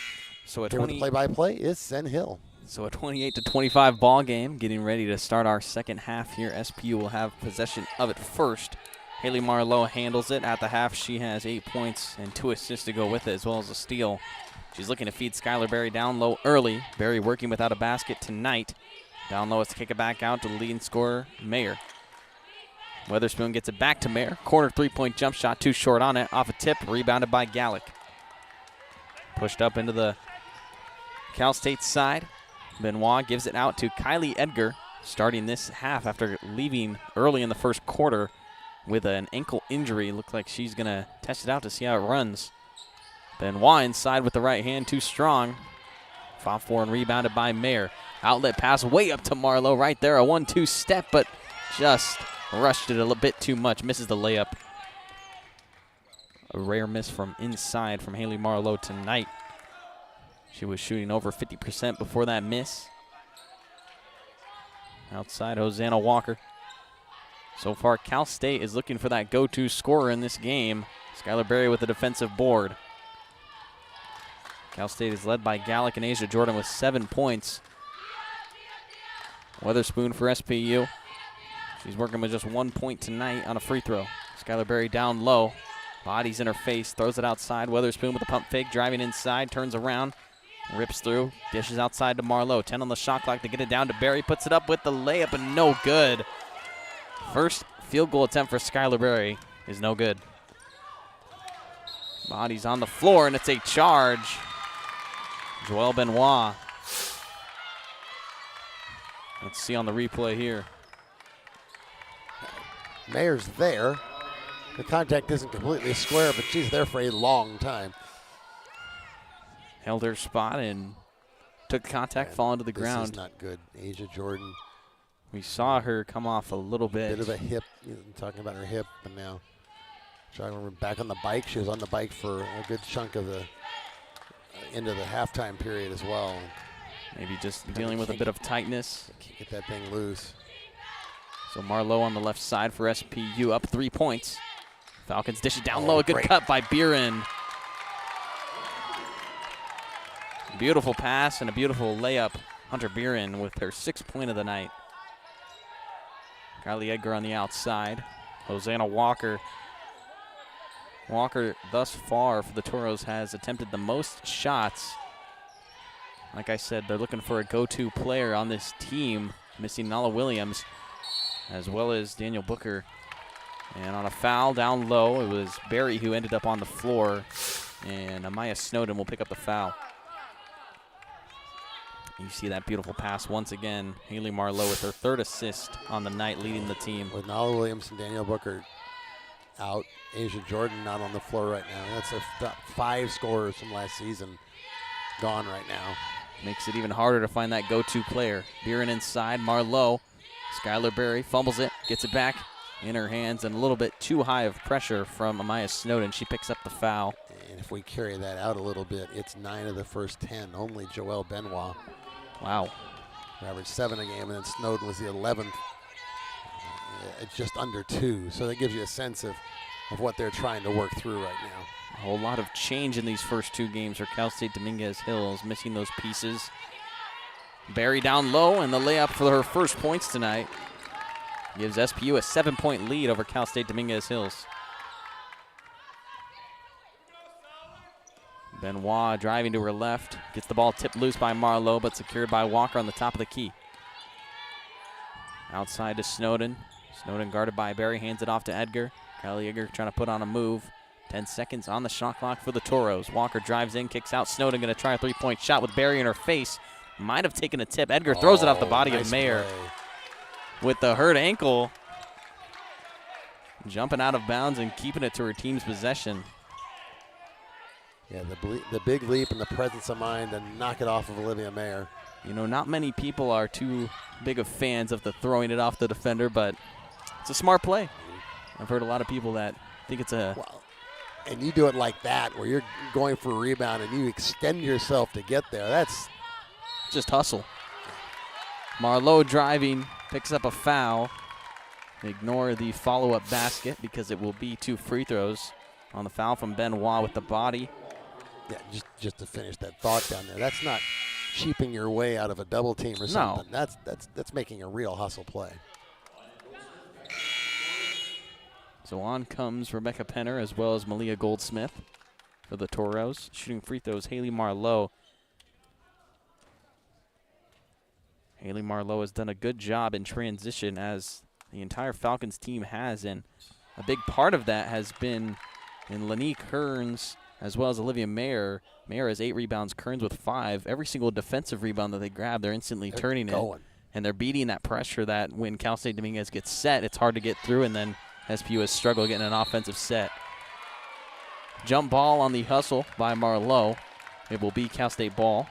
So a Here with the play-by-play is Sen Hill. So a 28-25 ball game, getting ready to start our second half here. SPU will have possession of it first. Haley Marlowe handles it at the half. She has 8 points and 2 assists to go with it, as well as a steal. She's looking to feed Skylar Berry down low early. Berry working without a basket tonight. Down low, it's kick it back out to the leading scorer, Mayer. Weatherspoon gets it back to Mayer. Corner three-point jump shot, too short on it. Off a tip, rebounded by Gallick. Pushed up into the Cal State side. Benoit gives it out to Kylie Edgar, starting this half after leaving early in the first quarter with an ankle injury. Looks like she's going to test it out to see how it runs. Benoit inside with the right hand, too strong. Fought for and rebounded by Mayer. Outlet pass way up to Marlowe right there. A 1-2 step, but just rushed it a little bit too much. Misses the layup. A rare miss from inside from Haley Marlowe tonight. She was shooting over 50% before that miss. Outside, Hosanna Walker. So far, Cal State is looking for that go-to scorer in this game. Skylar Berry with a defensive board. Cal State is led by Gallick and Asia Jordan with 7 points. Weatherspoon for SPU. She's working with just 1 point tonight on a free throw. Skylar Berry down low. Bodies in her face, throws it outside. Weatherspoon with a pump fake, driving inside, turns around, rips through, dishes outside to Marlowe. 10 on the shot clock to get it down to Berry. Puts it up with the layup and no good. First field goal attempt for Skylar Berry is no good. Bodies on the floor, and it's a charge. Joelle Benoit. Let's see on the replay here. Mayer's there. The contact isn't completely square, but she's there for a long time. Held her spot and took contact, falling to the ground. This is not good. Asia Jordan. We saw her come off a little bit. Bit of a hip, talking about her hip, and now trying to remember back on the bike. She was on the bike for a good chunk of the into the halftime period as well. Maybe just dealing with a bit of tightness. Can't get that thing loose. So Marlowe on the left side for SPU, up 3 points. Falcons dish it down low, a good cut by Buren. Beautiful pass and a beautiful layup. Hunter Buren with her 6th point of the night. Kylie Edgar on the outside. Hosanna Walker. Walker thus far for the Toros has attempted the most shots. Like I said, they're looking for a go-to player on this team, missing Nala Williams, as well as Daniel Booker. And on a foul down low, it was Berry who ended up on the floor, and Amaya Snowden will pick up the foul. You see that beautiful pass once again. Haley Marlowe with her 3rd assist on the night, leading the team. With Nala Williams and Daniel Booker out, Asia Jordan not on the floor right now. That's a 5 scorers from last season gone right now. Makes it even harder to find that go-to player. Buren inside, Marlowe. Skylar Berry fumbles it, gets it back in her hands, and a little bit too high of pressure from Amaya Snowden. She picks up the foul. And if we carry that out a little bit, it's 9 of the first 10. Only Joelle Benoit. Wow. Averaged 7 a game, and then Snowden was the 11th. It's just under 2. So that gives you a sense of what they're trying to work through right now. A whole lot of change in these first 2 games for Cal State Dominguez Hills, missing those pieces. Berry down low, and the layup for her 1st points tonight gives SPU a 7-point lead over Cal State Dominguez Hills. Benoit driving to her left. Gets the ball tipped loose by Marlowe, but secured by Walker on the top of the key. Outside to Snowden. Snowden guarded by Barry, hands it off to Edgar. Kylie Edgar trying to put on a move. 10 seconds on the shot clock for the Toros. Walker drives in, kicks out. Snowden going to try a three-point shot with Barry in her face. Might have taken a tip. Edgar throws it off the body of Mayer with the hurt ankle. Jumping out of bounds and keeping it to her team's possession. Yeah, the big leap and the presence of mind to knock it off of Olivia Mayer. You know, not many people are too big of fans of the throwing it off the defender, but it's a smart play. I've heard a lot of people that think it's a... Well, and you do it like that, where you're going for a rebound and you extend yourself to get there. That's just hustle. Marlowe driving, picks up a foul. Ignore the follow-up basket because it will be 2 free throws on the foul from Benoit with the body. Yeah, just to finish that thought down there. That's not cheaping your way out of a double team or something. No. That's making a real hustle play. So on comes Rebecca Penner as well as Malia Goldsmith for the Toros. Shooting free throws, Haley Marlowe. Haley Marlowe has done a good job in transition, as the entire Falcons team has, and a big part of that has been in Lanique Kearns as well as Olivia Mayer. Mayer has 8 rebounds, Kearns with 5. Every single defensive rebound that they grab, they're instantly turning it. And they're beating that pressure that when Cal State Dominguez gets set, it's hard to get through, and then SPU has struggled getting an offensive set. Jump ball on the hustle by Marlowe. It will be Cal State ball.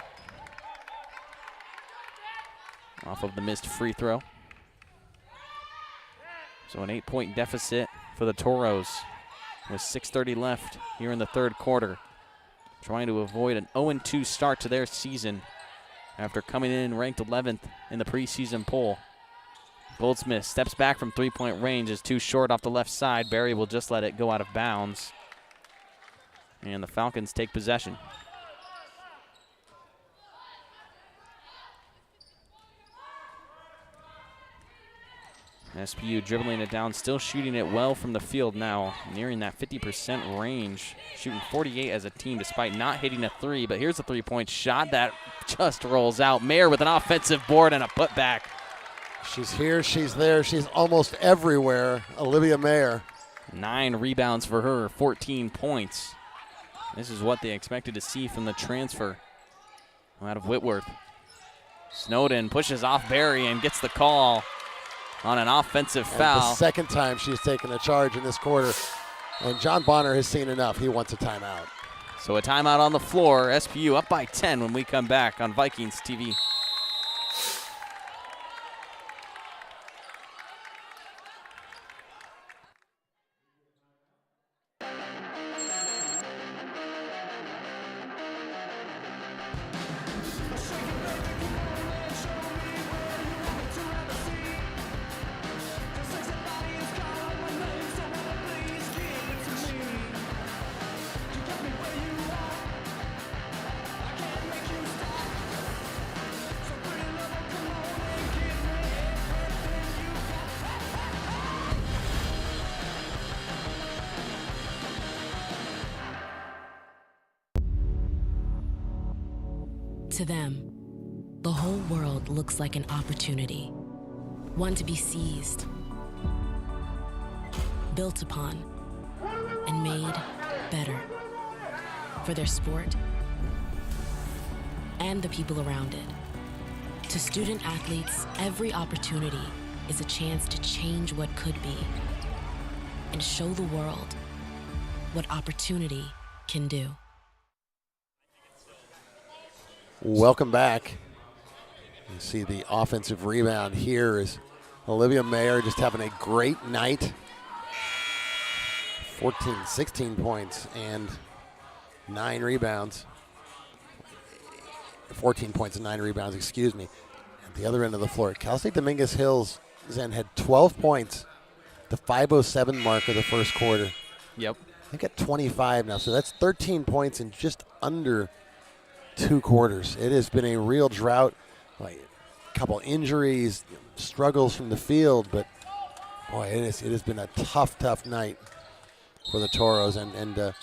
Off of the missed free throw. So an 8-point deficit for the Toros with 6:30 left here in the third quarter. Trying to avoid an 0-2 start to their season after coming in ranked 11th in the preseason poll. Goldsmith steps back from three-point range, is too short off the left side. Barry will just let it go out of bounds. And the Falcons take possession. SPU dribbling it down, still shooting it well from the field now, nearing that 50% range, shooting 48 as a team despite not hitting a 3, but here's a three-point shot that just rolls out. Mayer with an offensive board and a putback. She's here, she's there, she's almost everywhere, Olivia Mayer. 9 rebounds for her, 14 points. This is what they expected to see from the transfer out of Whitworth. Snowden pushes off Barry and gets the call on an offensive foul. The second time she's taken a charge in this quarter. And John Bonner has seen enough. He wants a timeout. So a timeout on the floor. SPU up by 10 when we come back on Vikings TV. To them, the whole world looks like an opportunity, one to be seized, built upon, and made better for their sport and the people around it. To student athletes, every opportunity is a chance to change what could be and show the world what opportunity can do. Welcome back. You see the offensive rebound here is Olivia Mayer just having a great night. 16 points and 9 rebounds. 14 points and 9 rebounds, excuse me. At the other end of the floor, Cal State Dominguez Hills then had 12 points, the 5:07 mark of the first quarter. Yep. They've got 25 now, so that's 13 points in just under 2 quarters. It has been a real drought, like a couple injuries, struggles from the field, but boy, it has been a tough night for the Toros, and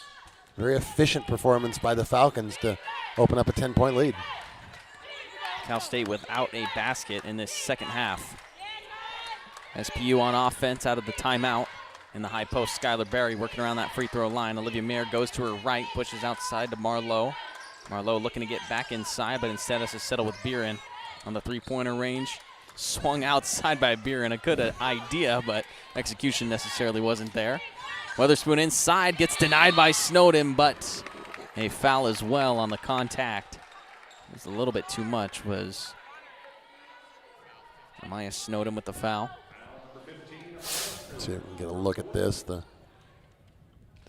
very efficient performance by the Falcons to open up a 10-point lead. Cal State without a basket in this second half. SPU on offense out of the timeout. In the high post, Skylar Berry working around that free throw line. Olivia Mayer goes to her right, pushes outside to Marlowe. Marlowe looking to get back inside, but instead has to settle with Beerin on the three-pointer range. Swung outside by Beerin. A good idea, but execution necessarily wasn't there. Weatherspoon inside, gets denied by Snowden, but a foul as well on the contact. It was a little bit too much, was Amaya Snowden with the foul. So we can get a look at this, the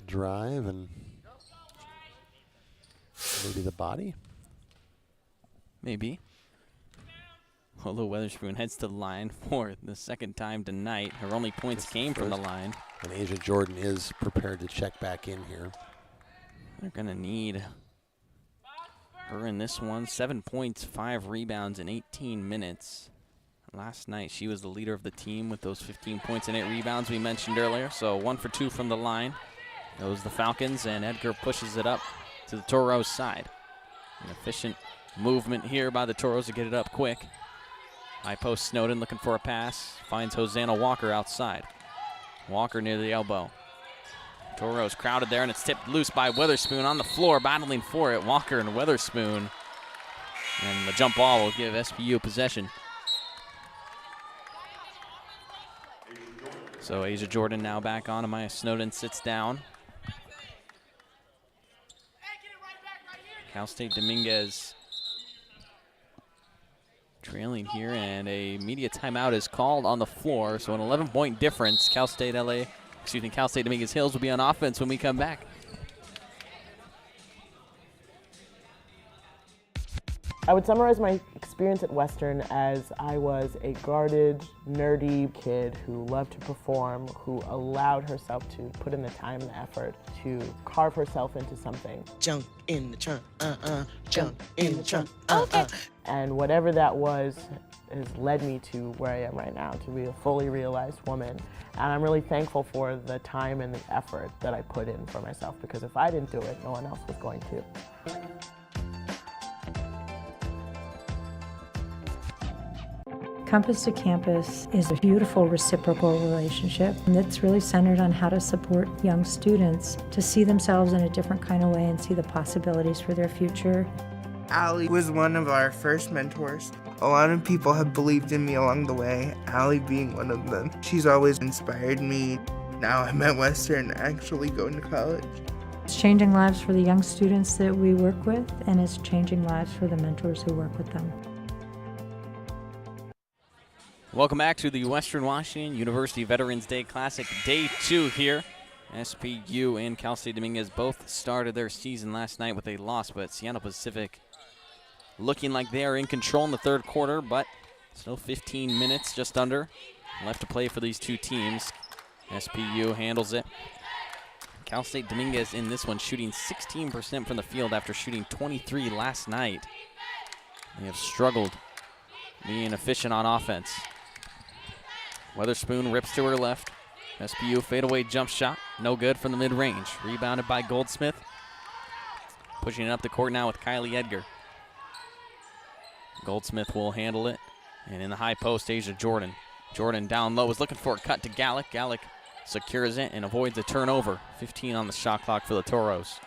drive and maybe the body. Maybe. Although Weatherspoon heads to the line for the second time tonight. Her only points came from the line. And Asia Jordan is prepared to check back in here. They're going to need her in this one. 7 points, 5 rebounds in 18 minutes. Last night, she was the leader of the team with those 15 points and 8 rebounds we mentioned earlier. So 1 for 2 from the line. Those the Falcons, and Edgar pushes it up to the Toros side. An efficient movement here by the Toros to get it up quick. High post Snowden looking for a pass. Finds Hosanna Walker outside. Walker near the elbow. Toros crowded there, and it's tipped loose by Weatherspoon on the floor, battling for it. Walker and Weatherspoon. And the jump ball will give SPU possession. So Asia Jordan now back on. Amaya Snowden sits down. Cal State Dominguez trailing here, and a media timeout is called on the floor. So an 11-point difference. Cal State Dominguez Hills will be on offense when we come back. I would summarize my experience at Western as I was a guarded, nerdy kid who loved to perform, who allowed herself to put in the time and the effort to carve herself into something. Jump in the trunk, jump in the trunk, Okay. And whatever that was has led me to where I am right now, to be a fully realized woman. And I'm really thankful for the time and the effort that I put in for myself, because if I didn't do it, no one else was going to. Compass to Campus is a beautiful reciprocal relationship that's really centered on how to support young students to see themselves in a different kind of way and see the possibilities for their future. Allie was one of our first mentors. A lot of people have believed in me along the way, Allie being one of them. She's always inspired me. Now I'm at Western, actually going to college. It's changing lives for the young students that we work with, and it's changing lives for the mentors who work with them. Welcome back to the Western Washington University Veterans Day Classic, Day 2 here. SPU and Cal State Dominguez both started their season last night with a loss, but Seattle Pacific looking like they are in control in the third quarter, but still 15 minutes, just under, left to play for these two teams. SPU handles it. Cal State Dominguez in this one shooting 16% from the field after shooting 23 last night. They have struggled being efficient on offense. Weatherspoon rips to her left. SPU fadeaway jump shot. No good from the mid-range. Rebounded by Goldsmith. Pushing it up the court now with Kylie Edgar. Goldsmith will handle it. And in the high post, Asia Jordan. Jordan down low is looking for a cut to Gallick. Gallick secures it and avoids a turnover. 15 on the shot clock for the Toros.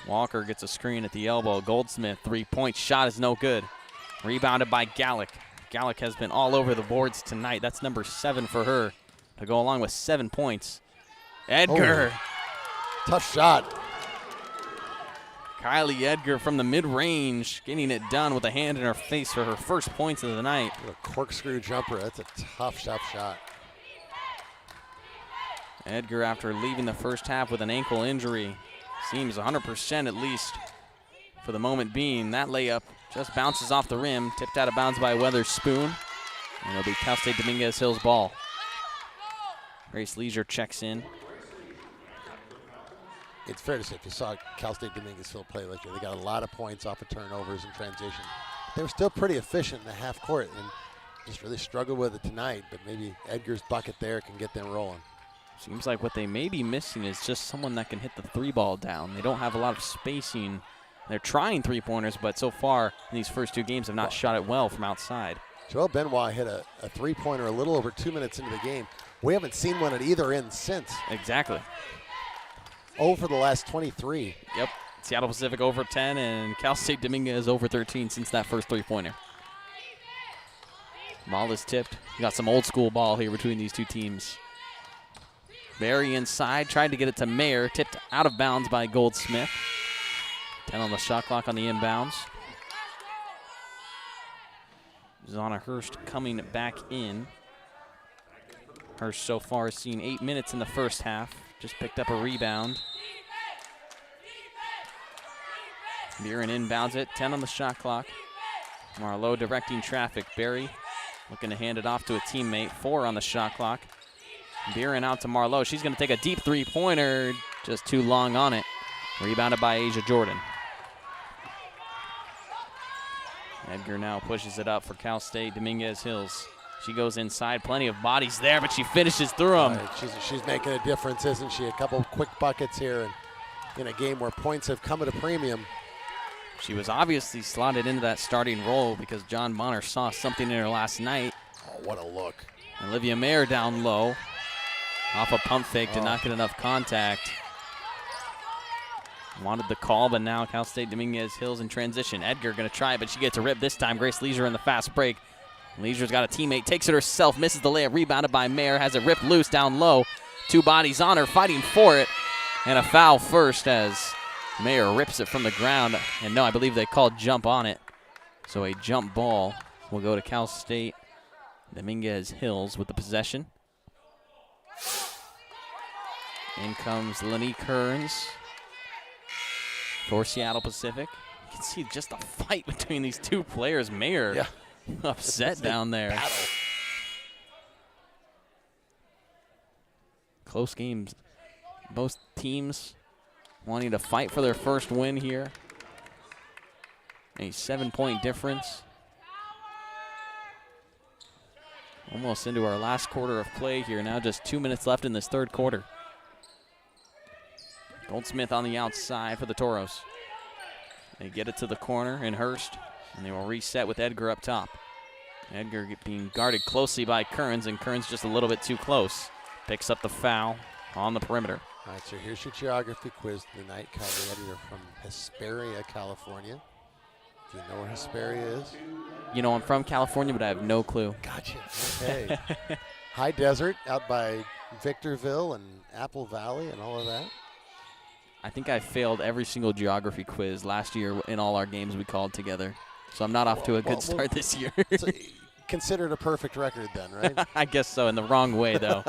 Walker gets a screen at the elbow. Goldsmith, three-point shot is no good. Rebounded by Gallick. Gallick has been all over the boards tonight. That's number 7 for her to go along with 7 points. Edgar. Oh, tough shot. Kylie Edgar from the mid-range getting it done with a hand in her face for her first points of the night. What a corkscrew jumper. That's a tough shot. Edgar, after leaving the first half with an ankle injury, seems 100% at least for the moment being. That layup just bounces off the rim, tipped out of bounds by Weatherspoon. And it'll be Cal State Dominguez Hills ball. Grace Leisure checks in. It's fair to say, if you saw Cal State Dominguez Hills play last year, they got a lot of points off of turnovers and transition. They were still pretty efficient in the half court and just really struggled with it tonight, but maybe Edgar's bucket there can get them rolling. Seems like what they may be missing is just someone that can hit the 3-ball down. They don't have a lot of spacing. They're trying 3-pointers, but so far in these first 2 games have not shot it well from outside. Joel Benoit hit a 3-pointer a little over 2 minutes into the game. We haven't seen one at either end since. Exactly. 0 for the last 23. Yep. Seattle Pacific over 10 and Cal State Dominguez over 13 since that first 3-pointer. Ball is tipped. You got some old school ball here between these 2 teams. Barry inside, tried to get it to Mayer, tipped out of bounds by Goldsmith. 10 on the shot clock on the inbounds. Zana Hurst coming back in. Hurst so far has seen 8 minutes in the first half. Just picked up a rebound. Buren inbounds it, 10 on the shot clock. Marlowe directing traffic. Barry looking to hand it off to a teammate. 4 on the shot clock. Buren out to Marlowe. She's going to take a deep 3-pointer. Just too long on it. Rebounded by Asia Jordan. Edgar now pushes it up for Cal State Dominguez Hills. She goes inside. Plenty of bodies there, but she finishes through them. Right. She's making a difference, isn't she? A couple of quick buckets here and in a game where points have come at a premium. She was obviously slotted into that starting role because John Bonner saw something in her last night. Oh, what a look. Olivia Mayer down low. Off a pump fake, did not get enough contact. Wanted the call, but now Cal State Dominguez Hills in transition. Edgar going to try it, but she gets a rip this time. Grace Leisure in the fast break. Leisure's got a teammate, takes it herself, misses the layup, rebounded by Mayer, has it ripped loose down low. 2 bodies on her, fighting for it. And a foul first as Mayer rips it from the ground. And no, I believe they called jump on it. So a jump ball will go to Cal State Dominguez Hills with the possession. In comes Lenny Kearns for Seattle Pacific. You can see just a fight between these 2 players. Mayer upset down there. Battle. Close games. Both teams wanting to fight for their first win here. A 7-point difference. Almost into our last quarter of play here. Now just 2 minutes left in this third quarter. Goldsmith on the outside for the Toros. They get it to the corner in Hurst, and they will reset with Edgar up top. Edgar being guarded closely by Kearns, and Kearns just a little bit too close. Picks up the foul on the perimeter. All right, so here's your geography quiz tonight. Kylie Edgar from Hesperia, California. Do you know where Hesperia is? You know, I'm from California, but I have no clue. Gotcha. Okay. High desert out by Victorville and Apple Valley and all of that. I think I failed every single geography quiz last year in all our games we called together. So I'm not off to a good start this year. So considered a perfect record then, right? I guess so, in the wrong way, though.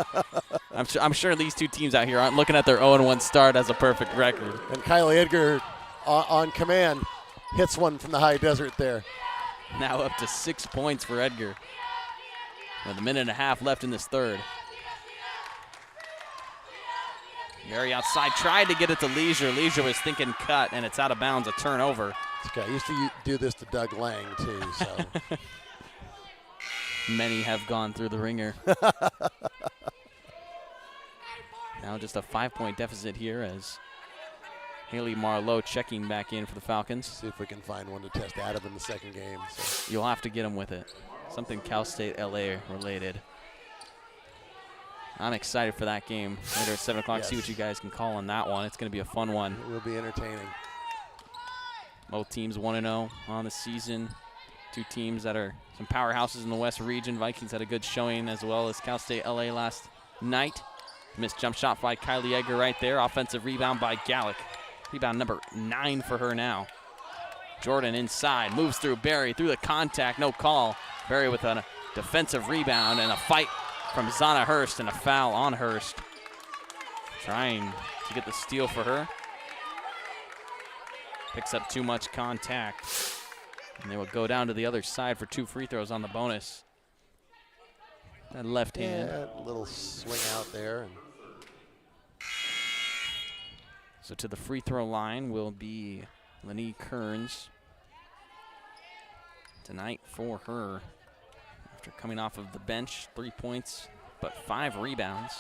I'm sure these 2 teams out here aren't looking at their 0-1 start as a perfect record. And Kylie Edgar on command hits one from the high desert there. Now up to 6 points for Edgar. With a minute and a half left in this third. Very outside, tried to get it to Leisure. Leisure was thinking cut, and it's out of bounds, a turnover. Okay, I used to do this to Doug Lang, too, so. Many have gone through the ringer. Now just a 5-point deficit here as Haley Marlowe checking back in for the Falcons. See if we can find one to test Adam in the second game. So. You'll have to get him with it. Something Cal State LA related. I'm excited for that game later at 7 o'clock. Yes. See what you guys can call on that one. It's going to be a fun one. It will be entertaining. Both teams 1-0 on the season. 2 teams that are some powerhouses in the West region. Vikings had a good showing as well as Cal State LA last night. Missed jump shot by Kylie Edgar right there. Offensive rebound by Gallick. Rebound number 9 for her now. Jordan inside, moves through Barry, through the contact, no call. Barry with a defensive rebound and a fight from Zana Hurst and a foul on Hurst. Trying to get the steal for her. Picks up too much contact. And they will go down to the other side for 2 free throws on the bonus. That left hand. Yeah, a little swing out there. And so to the free throw line will be Lenny Kearns. Tonight for her. After coming off of the bench, 3 points, but 5 rebounds.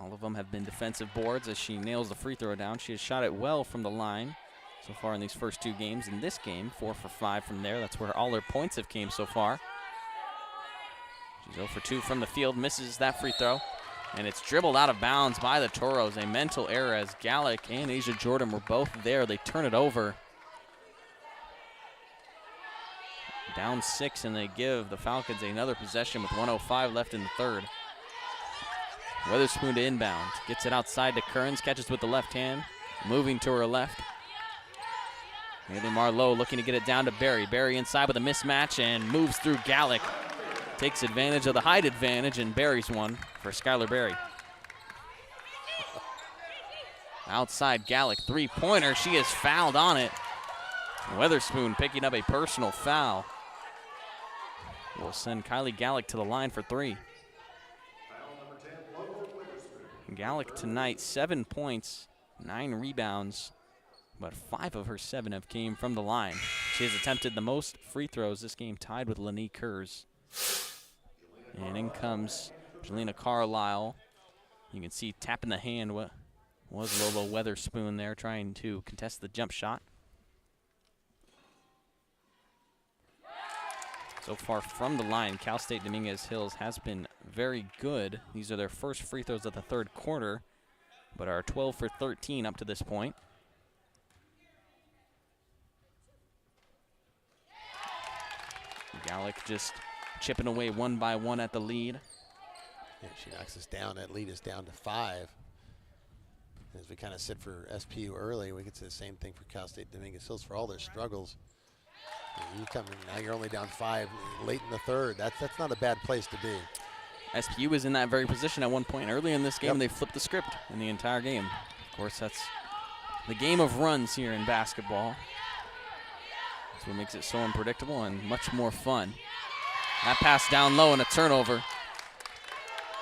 All of them have been defensive boards as she nails the free throw down. She has shot it well from the line so far in these first 2 games. In this game, 4 for 5 from there. That's where all her points have came so far. She's 0 for 2 from the field, misses that free throw. And it's dribbled out of bounds by the Toros. A mental error as Gallick and Asia Jordan were both there. They turn it over. Down 6, and they give the Falcons another possession with 1:05 left in the third. Weatherspoon to inbound. Gets it outside to Kearns. Catches with the left hand. Moving to her left. Haley Marlowe looking to get it down to Berry. Berry inside with a mismatch and moves through Gallick. Takes advantage of the height advantage and buries one for Skylar Berry. Outside Gallick, 3-pointer. She is fouled on it. Weatherspoon picking up a personal foul. Will send Kylie Gallick to the line for 3. Gallick tonight, 7 points, 9 rebounds, but 5 of her 7 have came from the line. She has attempted the most free throws this game, tied with Lanie Kurz. And in comes Jelena Carlisle. You can see tapping the hand what was Lolo Weatherspoon there, trying to contest the jump shot. So far from the line, Cal State Dominguez Hills has been very good. These are their first free throws of the third quarter, but are 12 for 13 up to this point. Gallick just chipping away 1 by 1 at the lead. Yeah, she knocks us down. That lead is down to 5. As we kind of said for SPU early, we could say the same thing for Cal State Dominguez Hills for all their struggles. You come in, now you're only down 5 late in the third. That's not a bad place to be. SPU was in that very position at one point early in this game. Yep. They flipped the script in the entire game. Of course, that's the game of runs here in basketball. That's what makes it so unpredictable and much more fun. That pass down low and a turnover.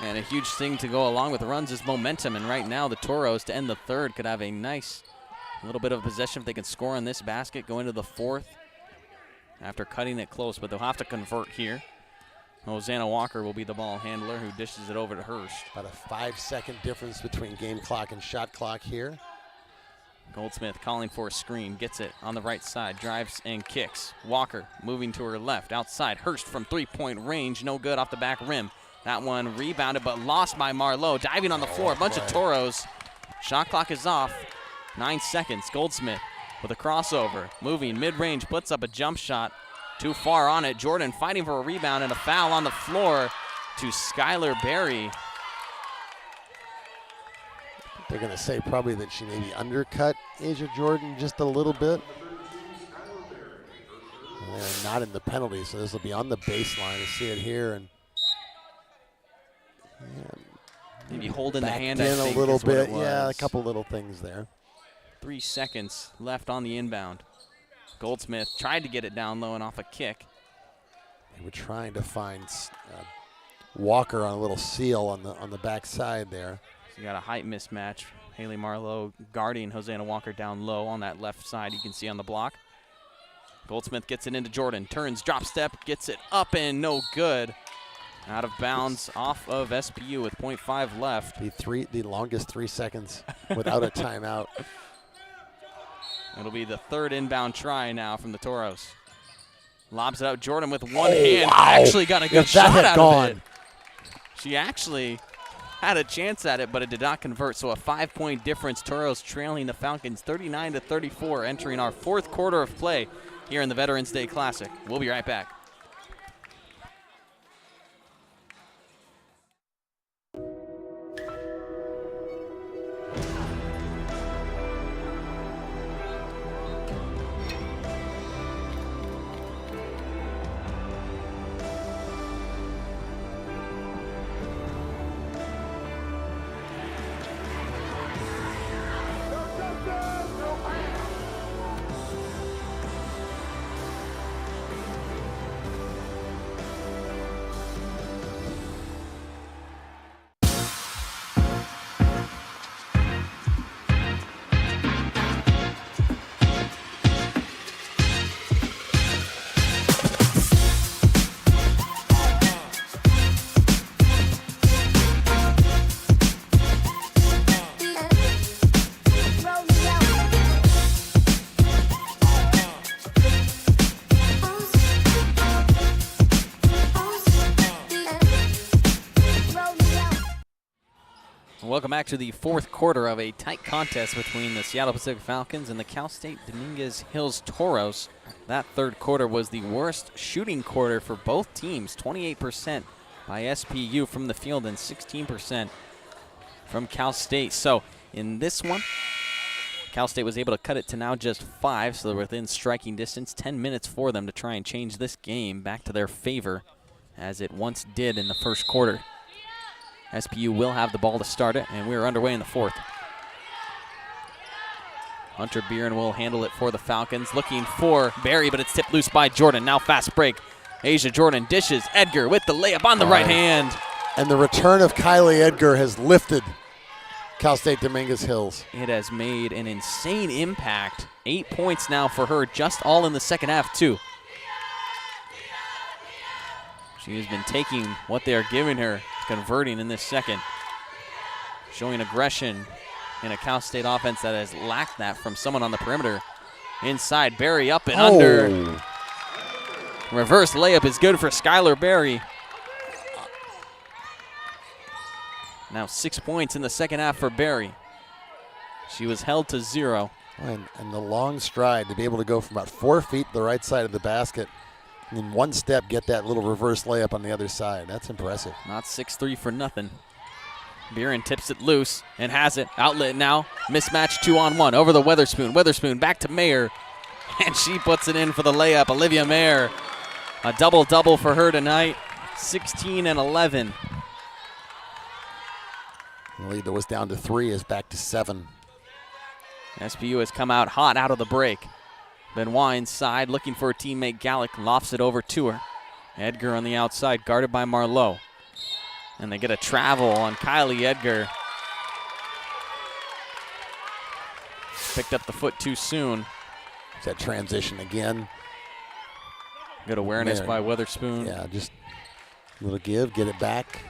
And a huge thing to go along with runs is momentum. And right now, the Toros, to end the third, could have a nice little bit of possession if they can score on this basket, go into the fourth after cutting it close. But they'll have to convert here. Hosanna Walker will be the ball handler who dishes it over to Hurst. About a 5-second difference between game clock and shot clock here. Goldsmith calling for a screen, gets it on the right side, drives and kicks. Walker moving to her left, outside. Hurst from 3-point range, no good off the back rim. That one rebounded but lost by Marlowe. Diving on the floor, a bunch of Toros. Shot clock is off, 9 seconds. Goldsmith with a crossover, moving mid-range, puts up a jump shot. Too far on it. Jordan fighting for a rebound and a foul on the floor to Skylar Berry. They're going to say probably that she maybe undercut Asia Jordan just a little bit. And they're not in the penalty, so this will be on the baseline. You see it here. And maybe holding the hand, I think, a little bit. Yeah, a couple little things there. 3 seconds left on the inbound. Goldsmith tried to get it down low and off a kick. They were trying to find Walker on a little seal on the backside there. So you got a height mismatch. Haley Marlowe guarding Hosanna Walker down low on that left side. You can see on the block. Goldsmith gets it into Jordan. Turns, drop step, gets it up and no good. Out of bounds off of SPU with 0.5 left. The longest 3 seconds without a timeout. It'll be the third inbound try now from the Toros. Lobs it out. Jordan with one hand. Wow. Actually got a good shot out of it. Gone. She actually had a chance at it, but it did not convert. So a 5-point difference. Toros trailing the Falcons 39-34, entering our fourth quarter of play here in the Veterans Day Classic. We'll be right back. Welcome back to the fourth quarter of a tight contest between the Seattle Pacific Falcons and the Cal State Dominguez Hills Toros. That third quarter was the worst shooting quarter for both teams, 28% by SPU from the field and 16% from Cal State. So in this one, Cal State was able to cut it to now just 5, so they're within striking distance. 10 minutes for them to try and change this game back to their favor, as it once did in the first quarter. SPU will have the ball to start it, and we're underway in the fourth. Hunter Beeren will handle it for the Falcons, looking for Barry, but it's tipped loose by Jordan. Now fast break. Asia Jordan dishes. Edgar with the layup on the right hand. And the return of Kylie Edgar has lifted Cal State Dominguez Hills. It has made an insane impact. 8 points now for her, just all in the second half, too. She has been taking what they are giving her, converting in this second. Showing aggression in a Cal State offense that has lacked that from someone on the perimeter. Inside, Barry up and under. Reverse layup is good for Skylar Barry. Now 6 points in the second half for Barry. She was held to 0. And the long stride to be able to go from about 4 feet to the right side of the basket, and in one step get that little reverse layup on the other side. That's impressive. Not 6'3" for nothing. Beeren tips it loose and has it. Outlet now. Mismatch 2-on-1 over the Weatherspoon. Weatherspoon back to Mayer. And she puts it in for the layup. Olivia Mayer. A double-double for her tonight. 16 and 11. The lead that was down to 3 is back to 7. SPU has come out hot out of the break. Benoit inside, looking for a teammate. Gallick lofts it over to her. Edgar on the outside, guarded by Marlowe. And they get a travel on Kylie Edgar. Picked up the foot too soon. It's that transition again. Good awareness by Weatherspoon. Yeah, just a little give, get it back.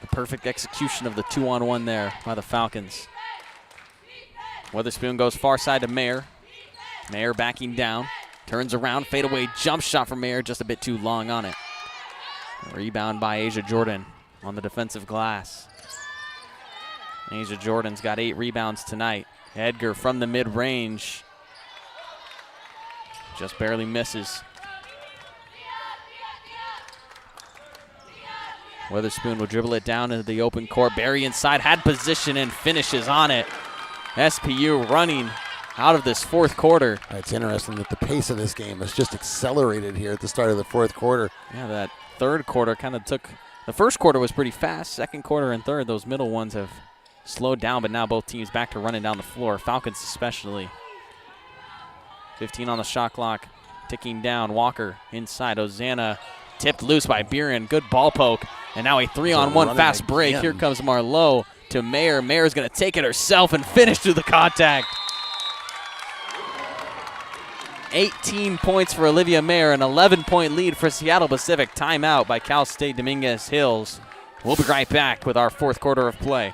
The perfect execution of the 2-on-1 there by the Falcons. Weatherspoon goes far side to Mayer. Mayer backing down, turns around, fadeaway jump shot from Mayer, just a bit too long on it. A rebound by Asia Jordan on the defensive glass. Asia Jordan's got 8 rebounds tonight. Edgar from the mid-range. Just barely misses. Weatherspoon will dribble it down into the open court. Barry inside, had position and finishes on it. SPU running out of this fourth quarter. It's interesting that the pace of this game has just accelerated here at the start of the fourth quarter. Yeah, that third quarter kind of took, the first quarter was pretty fast. Second quarter and third, those middle ones have slowed down, but now both teams back to running down the floor, Falcons especially. 15 on the shot clock, ticking down. Walker inside, Ozana tipped loose by Beeren, good ball poke, and now a 3-on-1 fast break. Here comes Marlowe to Mayer. Mayer's gonna take it herself and finish through the contact. 18 points for Olivia Mayer, an 11-point lead for Seattle Pacific. Timeout by Cal State Dominguez Hills. We'll be right back with our fourth quarter of play.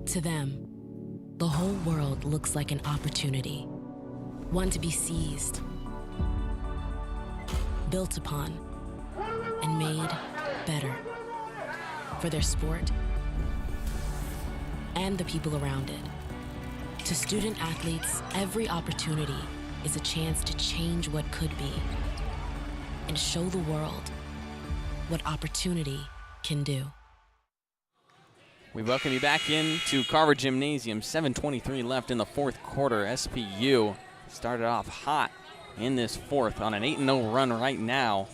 To them, the whole world looks like an opportunity, one to be seized, built upon, and made better for their sport and the people around it. To student athletes, every opportunity is a chance to change what could be and show the world what opportunity can do. We welcome you back into Carver Gymnasium. 7:23 left in the fourth quarter. SPU started off hot in this fourth on an 8-0 run right now.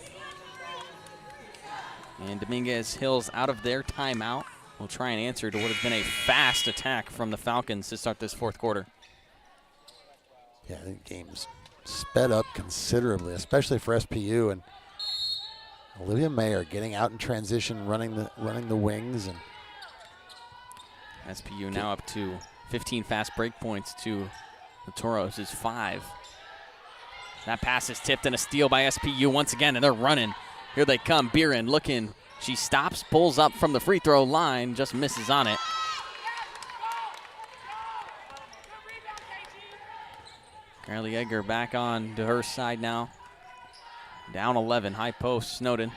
And Dominguez Hills out of their timeout will try and answer to what has been a fast attack from the Falcons to start this fourth quarter. Yeah, the game's sped up considerably, especially for SPU. And Olivia Mayer getting out in transition, running the wings. And SPU now up to 15 fast break points to the Toros is 5. That pass is tipped and a steal by SPU once again, and they're running. Here they come. Biren looking. She stops, pulls up from the free throw line, just misses on it. Carly Edgar back on to her side now. Down 11, high post, Snowden.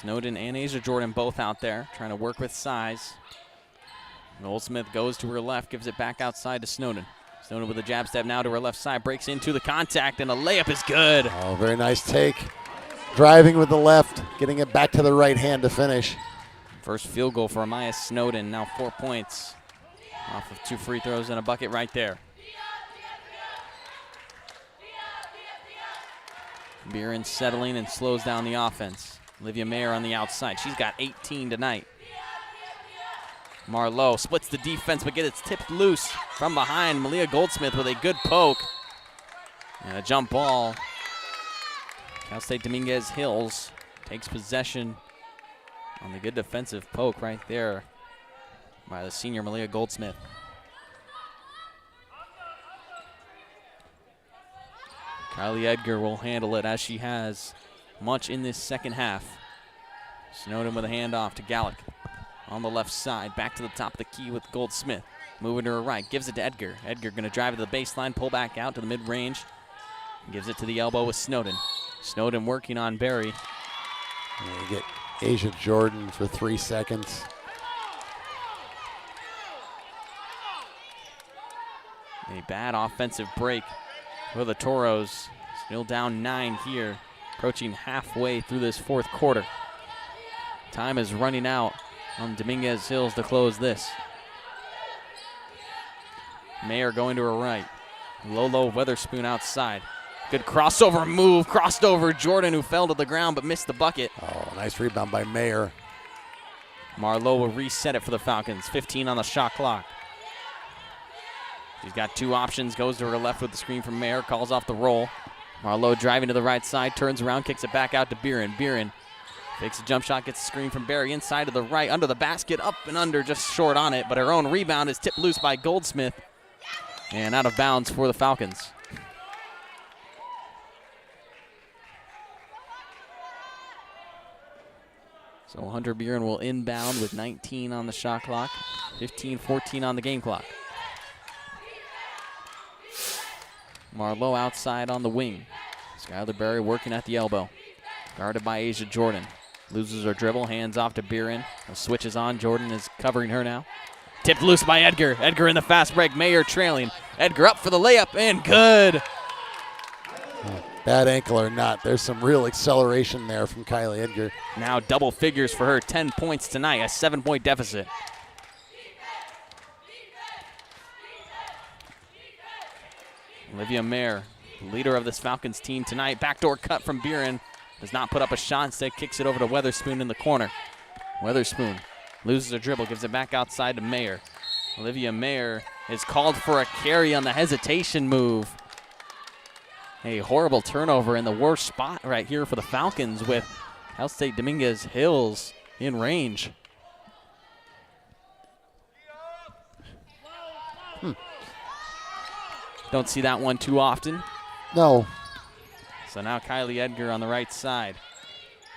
Snowden and Asia Jordan both out there, trying to work with size. Goldsmith goes to her left, gives it back outside to Snowden. Snowden with a jab step now to her left side, breaks into the contact, and a layup is good. Oh, very nice take. Driving with the left, getting it back to the right hand to finish. First field goal for Amaya Snowden, now 4 points. Off of 2 free throws and a bucket right there. Biren settling and slows down the offense. Olivia Mayer on the outside. She's got 18 tonight. Marlowe splits the defense but gets it tipped loose from behind. Malia Goldsmith with a good poke. And a jump ball. Cal State Dominguez Hills takes possession on the good defensive poke right there by the senior Malia Goldsmith. Kylie Edgar will handle it as she has much in this second half. Snowden with a handoff to Gallick. On the left side, back to the top of the key with Goldsmith. Moving to her right, gives it to Edgar. Edgar going to drive to the baseline, pull back out to the mid-range. Gives it to the elbow with Snowden. Snowden working on Barry. And we get Asia Jordan for 3 seconds. A bad offensive break for the Toros. Still down 9 here, approaching halfway through this fourth quarter. Time is running out on Dominguez Hills to close this. Mayer going to her right. Lolo Weatherspoon outside. Good crossover move, crossed over Jordan, who fell to the ground but missed the bucket. Oh, nice rebound by Mayer. Marlowe will reset it for the Falcons. 15 on the shot clock. She's got 2 options, goes to her left with the screen from Mayer, calls off the roll. Marlowe driving to the right side, turns around, kicks it back out to Biren. Biren fakes a jump shot, gets the screen from Barry inside to the right, under the basket, up and under, just short on it, but her own rebound is tipped loose by Goldsmith and out of bounds for the Falcons. So Hunter Biren will inbound with 19 on the shot clock, 15-14 on the game clock. Marlowe outside on the wing. Skylar Berry working at the elbow. Guarded by Asia Jordan. Loses her dribble, hands off to Biren. Switches on, Jordan is covering her now. Tipped loose by Edgar. Edgar in the fast break, Mayer trailing. Edgar up for the layup, and good. Bad ankle or not, there's some real acceleration there from Kylie Edgar. Now double figures for her, 10 points tonight, a 7-point deficit. Olivia Mayer, leader of this Falcons team tonight. Backdoor cut from Biren. Does not put up a shot, instead kicks it over to Weatherspoon in the corner. Weatherspoon loses her dribble, gives it back outside to Mayer. Olivia Mayer is called for a carry on the hesitation move. A horrible turnover in the worst spot right here for the Falcons with Cal State Dominguez Hills in range. Don't see that one too often. No. So now Kylie Edgar on the right side.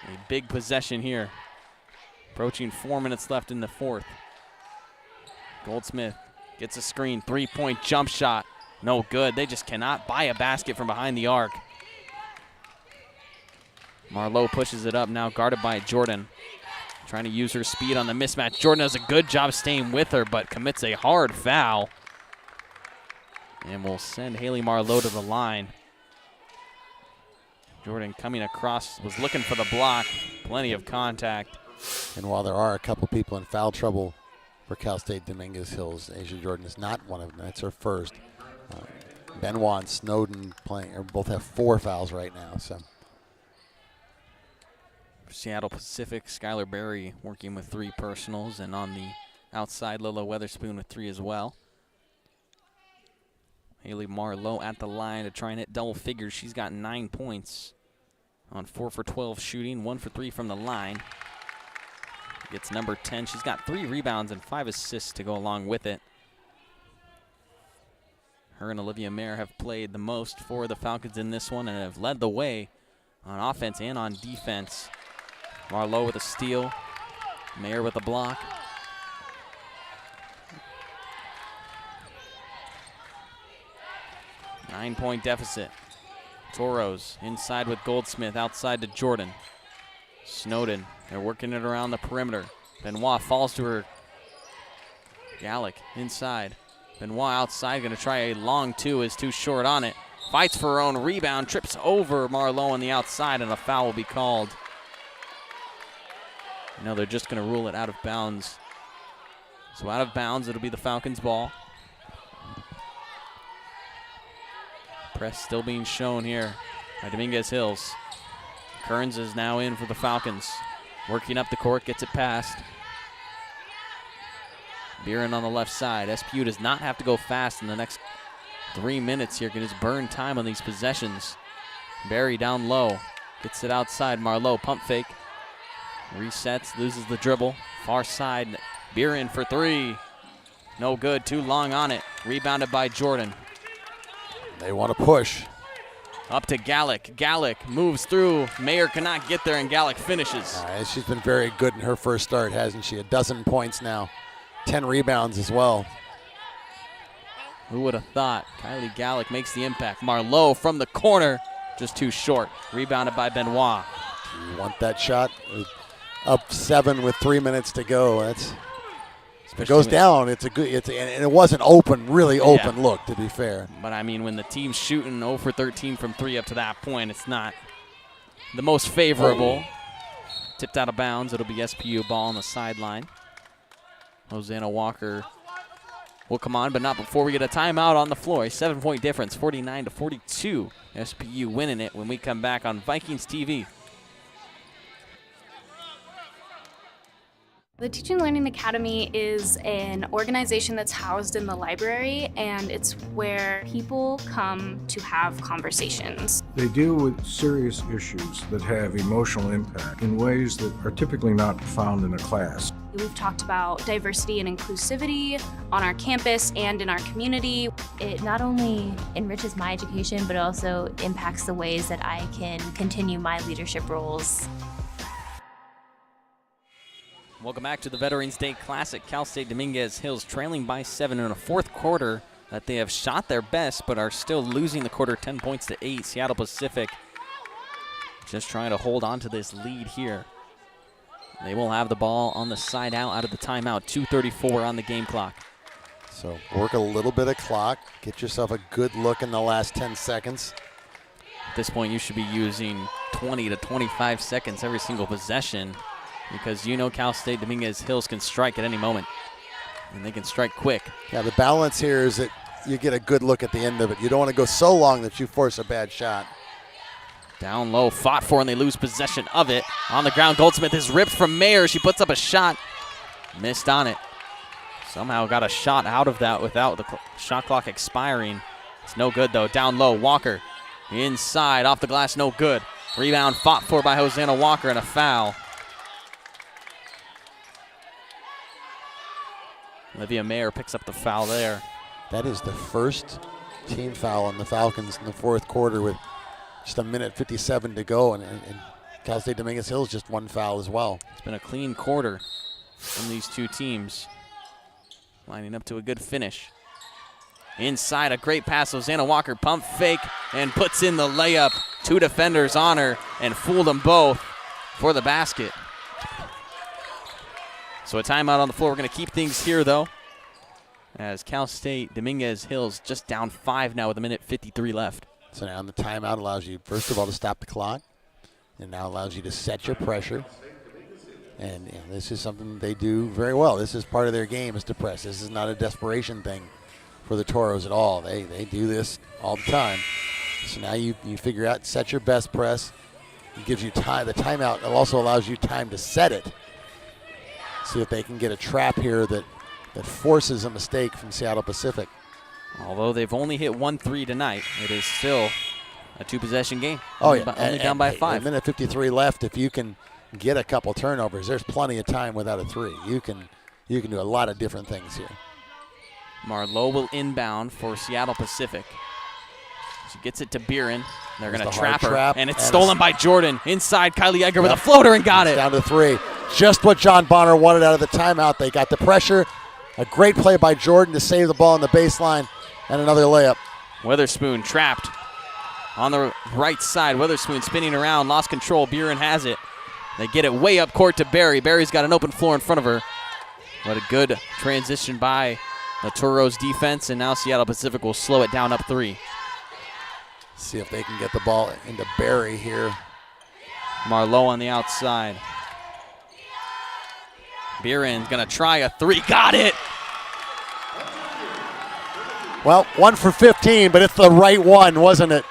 A big possession here. Approaching 4 minutes left in the fourth. Goldsmith gets a screen, 3-point jump shot. No good. They just cannot buy a basket from behind the arc. Marlowe pushes it up, now guarded by Jordan. Trying to use her speed on the mismatch. Jordan does a good job staying with her, but commits a hard foul. And will send Haley Marlowe to the line. Jordan coming across, was looking for the block. Plenty of contact. And while there are a couple people in foul trouble for Cal State Dominguez Hills, Asia Jordan is not one of them. That's her first. Benoit and Snowden both have 4 fouls right now. So Seattle Pacific, Skylar Berry working with 3 personals, and on the outside, Lolo Weatherspoon with 3 as well. Haley Marlowe at the line to try and hit double figures. She's got 9 points on 4 for 12 shooting, 1 for 3 from the line. Gets number 10. She's got 3 rebounds and 5 assists to go along with it. Her and Olivia Mayer have played the most for the Falcons in this one and have led the way on offense and on defense. Marlowe with a steal. Mayer with a block. Nine-point deficit. Toros inside with Goldsmith, outside to Jordan. Snowden, they're working it around the perimeter. Benoit falls to her. Gallick inside. Benoit outside, gonna try a long two, is too short on it. Fights for her own rebound, trips over Marlowe on the outside, and a foul will be called. No, they're just gonna rule it out of bounds. So out of bounds, it'll be the Falcons' ball. Press still being shown here by Dominguez Hills. Kearns is now in for the Falcons. Working up the court, gets it past. Beeren on the left side. SPU does not have to go fast in the next 3 minutes here. Can just burn time on these possessions. Barry down low. Gets it outside. Marlowe, pump fake. Resets, loses the dribble. Far side, Beeren for 3. No good, too long on it. Rebounded by Jordan. They want to push. Up to Gallick. Gallick moves through. Mayer cannot get there, and Gallick finishes. She's been very good in her first start, hasn't she? 12 points now. 10 rebounds as well. Who would have thought? Kylie Gallick makes the impact. Marlowe from the corner, just too short. Rebounded by Benoit. You want that shot? Up 7 with 3 minutes to go. If it goes down, it's a good. And it wasn't open, really open look, to be fair. But I mean, when the team's shooting 0 for 13 from 3 up to that point, it's not the most favorable. Tipped out of bounds. It'll be SPU ball on the sideline. Hosanna Walker will come on, but not before we get a timeout on the floor. A 7-point difference, 49-42. SPU winning it when we come back on Vikings TV. The Teaching and Learning Academy is an organization that's housed in the library, and it's where people come to have conversations. They deal with serious issues that have emotional impact in ways that are typically not found in a class. We've talked about diversity and inclusivity on our campus and in our community. It not only enriches my education, but also impacts the ways that I can continue my leadership roles. Welcome back to the Veterans Day Classic. Cal State Dominguez Hills trailing by 7 in a fourth quarter that they have shot their best but are still losing the quarter 10 points to 8. Seattle Pacific just trying to hold on to this lead here. They will have the ball on the side out of the timeout. 2:34 on the game clock. So work a little bit of clock. Get yourself a good look in the last 10 seconds. At this point, you should be using 20 to 25 seconds every single possession, because you know Cal State Dominguez Hills can strike at any moment, and they can strike quick. Yeah, the balance here is that you get a good look at the end of it. You don't want to go so long that you force a bad shot. Down low, fought for, and they lose possession of it. On the ground, Goldsmith is ripped from Mayer. She puts up a shot, missed on it. Somehow got a shot out of that without the shot clock expiring. It's no good, though. Down low, Walker inside, off the glass, no good. Rebound fought for by Hosanna Walker, and a foul. Olivia Mayer picks up the foul there. That is the first team foul on the Falcons in the fourth quarter with just 1:57 to go, and Cal State Dominguez Hills just one foul as well. It's been a clean quarter from these two teams, lining up to a good finish. Inside, a great pass. Hosanna Walker pump fake and puts in the layup. Two defenders on her and fooled them both for the basket. So a timeout on the floor. We're going to keep things here, though, as Cal State Dominguez Hills just down 5 now with 1:53 left. So now the timeout allows you, first of all, to stop the clock, and now allows you to set your pressure. And this is something they do very well. This is part of their game, is to press. This is not a desperation thing for the Toros at all. They do this all the time. So now you figure out, set your best press. It gives you time. The timeout also allows you time to set it. See if they can get a trap here that forces a mistake from Seattle Pacific. Although they've only hit 1 3 tonight, it is still a 2-possession game. Oh, yeah. Only down by 5. A minute 53 left. If you can get a couple turnovers, there's plenty of time without a 3. You can do a lot of different things here. Marlowe will inbound for Seattle Pacific. She gets it to Beeren. They're going to trap her, and it's stolen by Jordan. Inside, Kylie Edgar with a floater and got it. Down to 3. Just what John Bonner wanted out of the timeout. They got the pressure. A great play by Jordan to save the ball on the baseline, and another layup. Witherspoon trapped on the right side. Witherspoon spinning around, lost control. Beeren has it. They get it way up court to Barry. Barry's got an open floor in front of her. What a good transition by the Toros defense, and now Seattle Pacific will slow it down up 3. See if they can get the ball into Barry here. Marlowe on the outside. Beeren's going to try a 3. Got it! Well, 1 for 15, but it's the right one, wasn't it?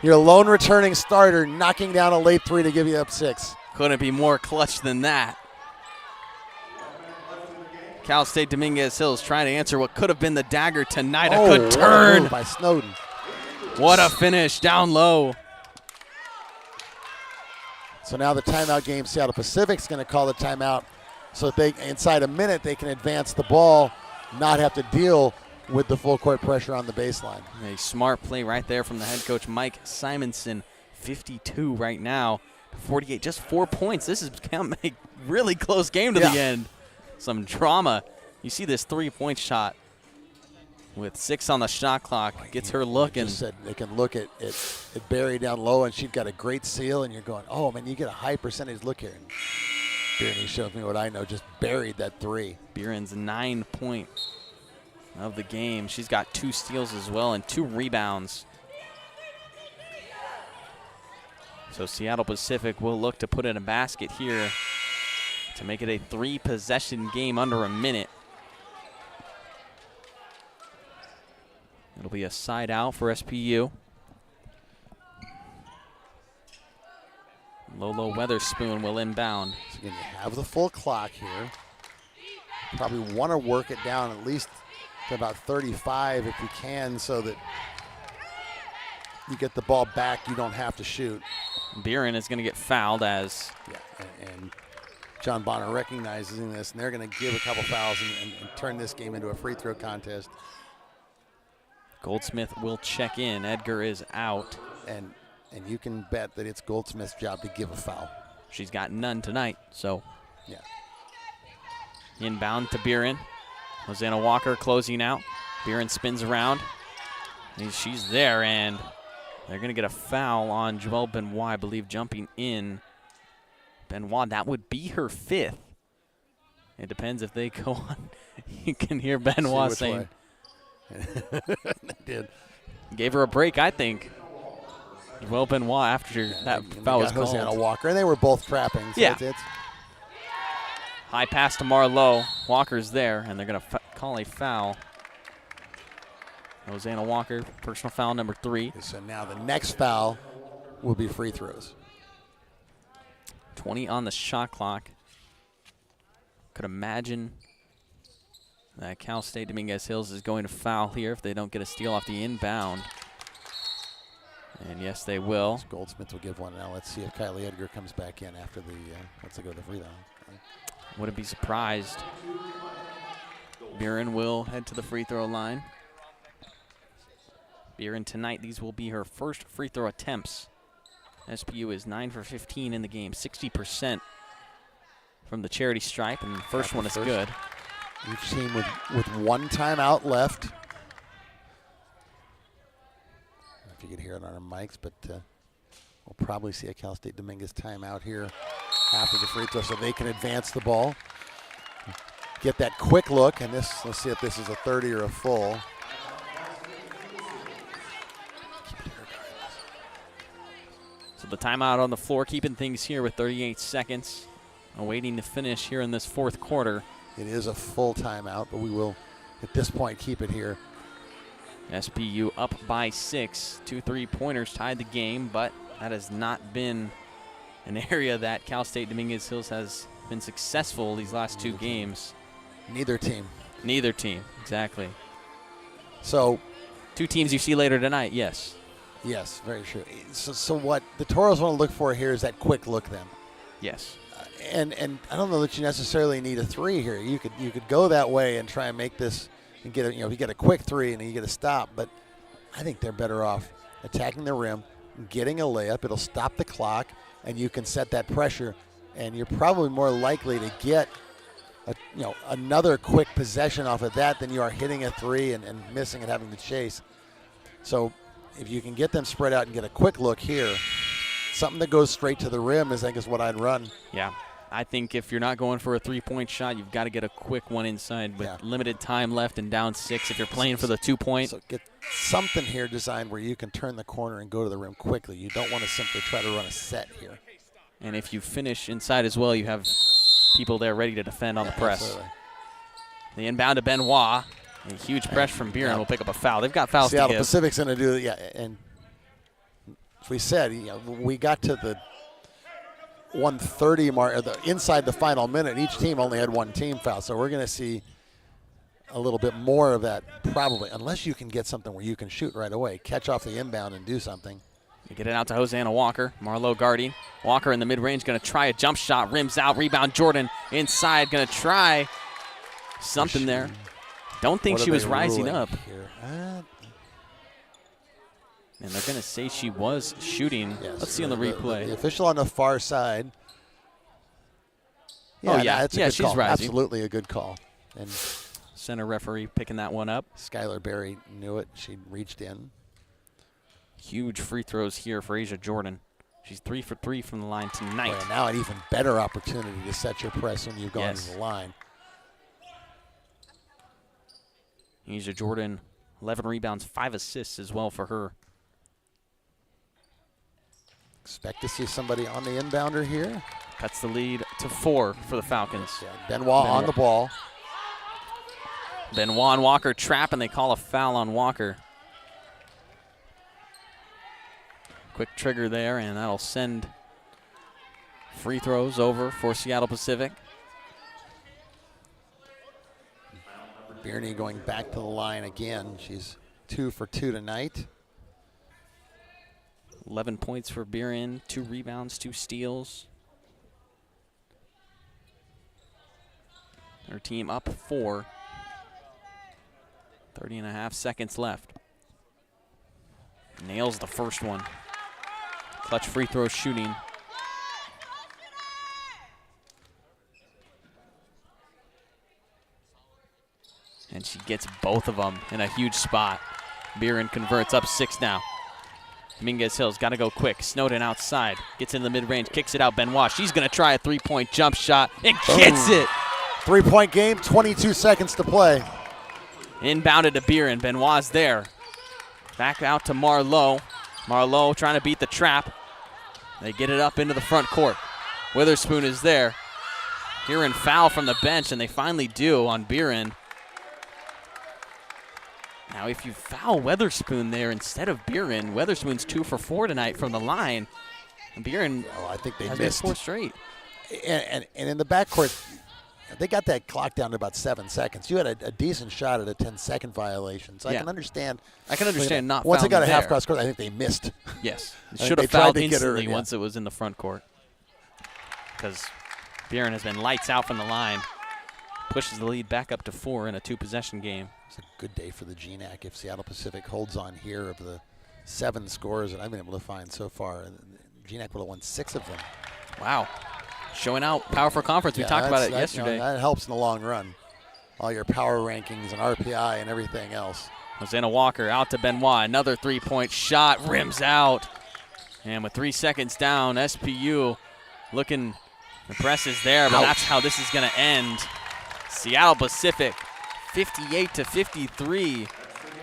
Your lone returning starter knocking down a late 3 to give you up 6. Couldn't be more clutch than that. Cal State Dominguez Hills trying to answer what could have been the dagger tonight. A good turn by Snowden. What a finish down low. So now the timeout game, Seattle Pacific's going to call the timeout so that they, inside a minute, they can advance the ball, not have to deal with the full court pressure on the baseline. A smart play right there from the head coach, Mike Simonson. 52 right now, 48, just 4 points. This is a really close game to the end. Some drama. You see this 3-point shot with 6 on the shot clock. Gets her looking. Said they can look at Barry down low, and she's got a great seal, and you're going, oh, man, you get a high percentage look here. And Beeren shows me what I know, just buried that 3. Beeren's 9 point of the game. She's got 2 steals as well and 2 rebounds. So Seattle Pacific will look to put in a basket here to make it a 3-possession game under a minute. It'll be a side out for SPU. Lolo Weatherspoon will inbound. So again, you have the full clock here. Probably want to work it down at least to about 35 if you can, so that you get the ball back, you don't have to shoot. Beeren is going to get fouled as... and John Bonner recognizing this, and they're going to give a couple fouls and turn this game into a free throw contest. Goldsmith will check in. Edgar is out. And you can bet that it's Goldsmith's job to give a foul. She's got none tonight, so. Yeah. Inbound to Beeren. Hosanna Walker closing out. Beeren spins around. She's there, and they're going to get a foul on Joelle Benoit, I believe, jumping in. Benoit, that would be her 5th. It depends if they go on. You can hear Benoit saying. They did. Gave her a break, I think. Joelle Benoit after that foul was called. Hosanna Walker, and they were both trapping. So it's high pass to Marlowe. Walker's there, and they're going to call a foul. Hosanna Walker, personal foul number 3. So now the next foul will be free throws. 20 on the shot clock. Could imagine that Cal State Dominguez Hills is going to foul here if they don't get a steal off the inbound. And yes, they will. Goldsmith will give one now. Let's see if Kylie Edgar comes back in after the, once they go to the free throw. Wouldn't be surprised. Beeren will head to the free throw line. Beeren tonight, these will be her first free throw attempts. SPU is 9 for 15 in the game, 60% from the charity stripe, and the first one is good. Each team with 1 timeout left. I don't know if you can hear it on our mics, but we'll probably see a Cal State Dominguez timeout here after the free throw so they can advance the ball. Get that quick look, and this, let's see if this is a 30 or a full. So the timeout on the floor, keeping things here with 38 seconds, awaiting the finish here in this 4th quarter. It is a full timeout, but we will, at this point, keep it here. SPU up by 6. 2 3-pointers tied the game, but that has not been an area that Cal State Dominguez Hills has been successful these last 2 games. Neither team. Neither team, exactly. So, two teams you see later tonight, yes. Yes, very true. So what the Toros want to look for here is that quick look then. Yes. And I don't know that you necessarily need a three here. You could go that way and try and make this and get if you get a quick three and you get a stop, but I think they're better off attacking the rim, getting a layup. It'll stop the clock, and you can set that pressure, and you're probably more likely to get another quick possession off of that than you are hitting a three and missing and having to chase. So if you can get them spread out and get a quick look here, something that goes straight to the rim is what I'd run. Yeah. I think if you're not going for a three-point shot, you've got to get a quick one inside with limited time left and down 6 if you're playing for the 2-point. So get something here designed where you can turn the corner and go to the rim quickly. You don't want to simply try to run a set here. And if you finish inside as well, you have people there ready to defend on the press. Absolutely. The inbound to Benoit. A huge press from Buren will pick up a foul. They've got fouls to give. Seattle Pacific's going to do it, and as we said, we got to the 1:30 mark, inside the final minute. Each team only had one team foul, so we're going to see a little bit more of that probably, unless you can get something where you can shoot right away, catch off the inbound and do something. You get it out to Hosanna Walker. Marlowe guarding. Walker in the mid-range going to try a jump shot. Rims out. Rebound Jordan inside. Going to try something there. Don't think she was rising up. And they're going to say she was shooting. Yes, let's see on the replay. The official on the far side. That's a good she's call. Rising. Absolutely a good call. And center referee picking that one up. Skylar Berry knew it. She reached in. Huge free throws here for Asia Jordan. She's 3 for 3 from the line tonight. Boy, now an even better opportunity to set your press when you've gone to the line. Asia Jordan, 11 rebounds, 5 assists as well for her. Expect to see somebody on the inbounder here. Cuts the lead to 4 for the Falcons. Benoit on the ball. Benoit and Walker trap, and they call a foul on Walker. Quick trigger there, and that'll send free throws over for Seattle Pacific. Bierney going back to the line again. She's 2 for 2 tonight. 11 points for Buren, 2 rebounds, 2 steals. Her team up 4. 30.5 seconds left. Nails the first one. Clutch free throw shooting. And she gets both of them in a huge spot. Buren converts, up 6 now. Dominguez Hills got to go quick. Snowden outside, gets in the mid-range, kicks it out. Benoit, she's going to try a 3-point jump shot and gets it. 3-point game, 22 seconds to play. Inbounded to Buren. Benoit's there. Back out to Marlowe. Marlowe trying to beat the trap. They get it up into the front court. Witherspoon is there. Buren foul from the bench, and they finally do on Buren. Now, if you foul Witherspoon there instead of Buren, Witherspoon's 2 for 4 tonight from the line. And Buren, I think they has missed 4 straight. And in the backcourt, they got that clock down to about 7 seconds. You had a decent shot at a 10-second violation. So I can understand. Not once they got a there. half cross court, I think they missed. Yes. I Should think have fouled tried to get her, instantly once it was in the front court. Because Buren has been lights out from the line. Pushes the lead back up to 4 in a 2-possession game. It's a good day for the GNAC if Seattle Pacific holds on here. Of the 7 scores that I've been able to find so far, GNAC would have won 6 of them. Wow. Showing out power for conference. We talked about it yesterday. That helps in the long run. All your power rankings and RPI and everything else. Hosanna Walker out to Benoit. Another 3-point shot. Rims out. And with 3 seconds down, SPU looking, the press is there, but that's how this is going to end. Seattle Pacific 58-53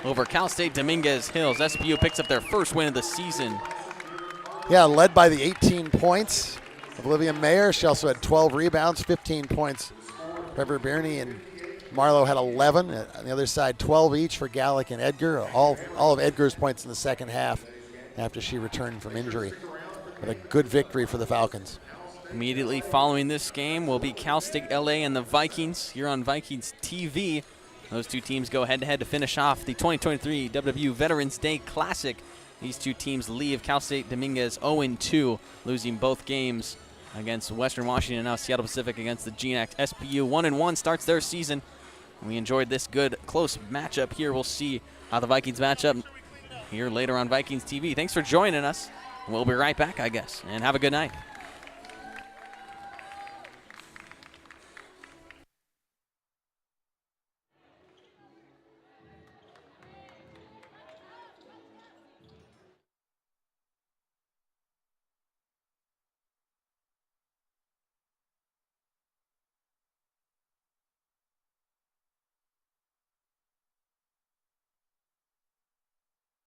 over Cal State Dominguez Hills. SPU picks up their first win of the season. Yeah, led by the 18 points of Olivia Mayer. She also had 12 rebounds, 15 points. Trevor Bierney and Marlowe had 11. On the other side, 12 each for Gallick and Edgar. All of Edgar's points in the second half after she returned from injury. But a good victory for the Falcons. Immediately following this game will be Cal State LA and the Vikings here on Vikings TV. Those two teams go head-to-head to finish off the 2023 WWU Veterans Day Classic. These two teams leave Cal State Dominguez 0-2, losing both games against Western Washington and now Seattle Pacific against the GNAC. SPU 1-1 starts their season. We enjoyed this good, close matchup here. We'll see how the Vikings match up here later on Vikings TV. Thanks for joining us. We'll be right back, I guess, and have a good night.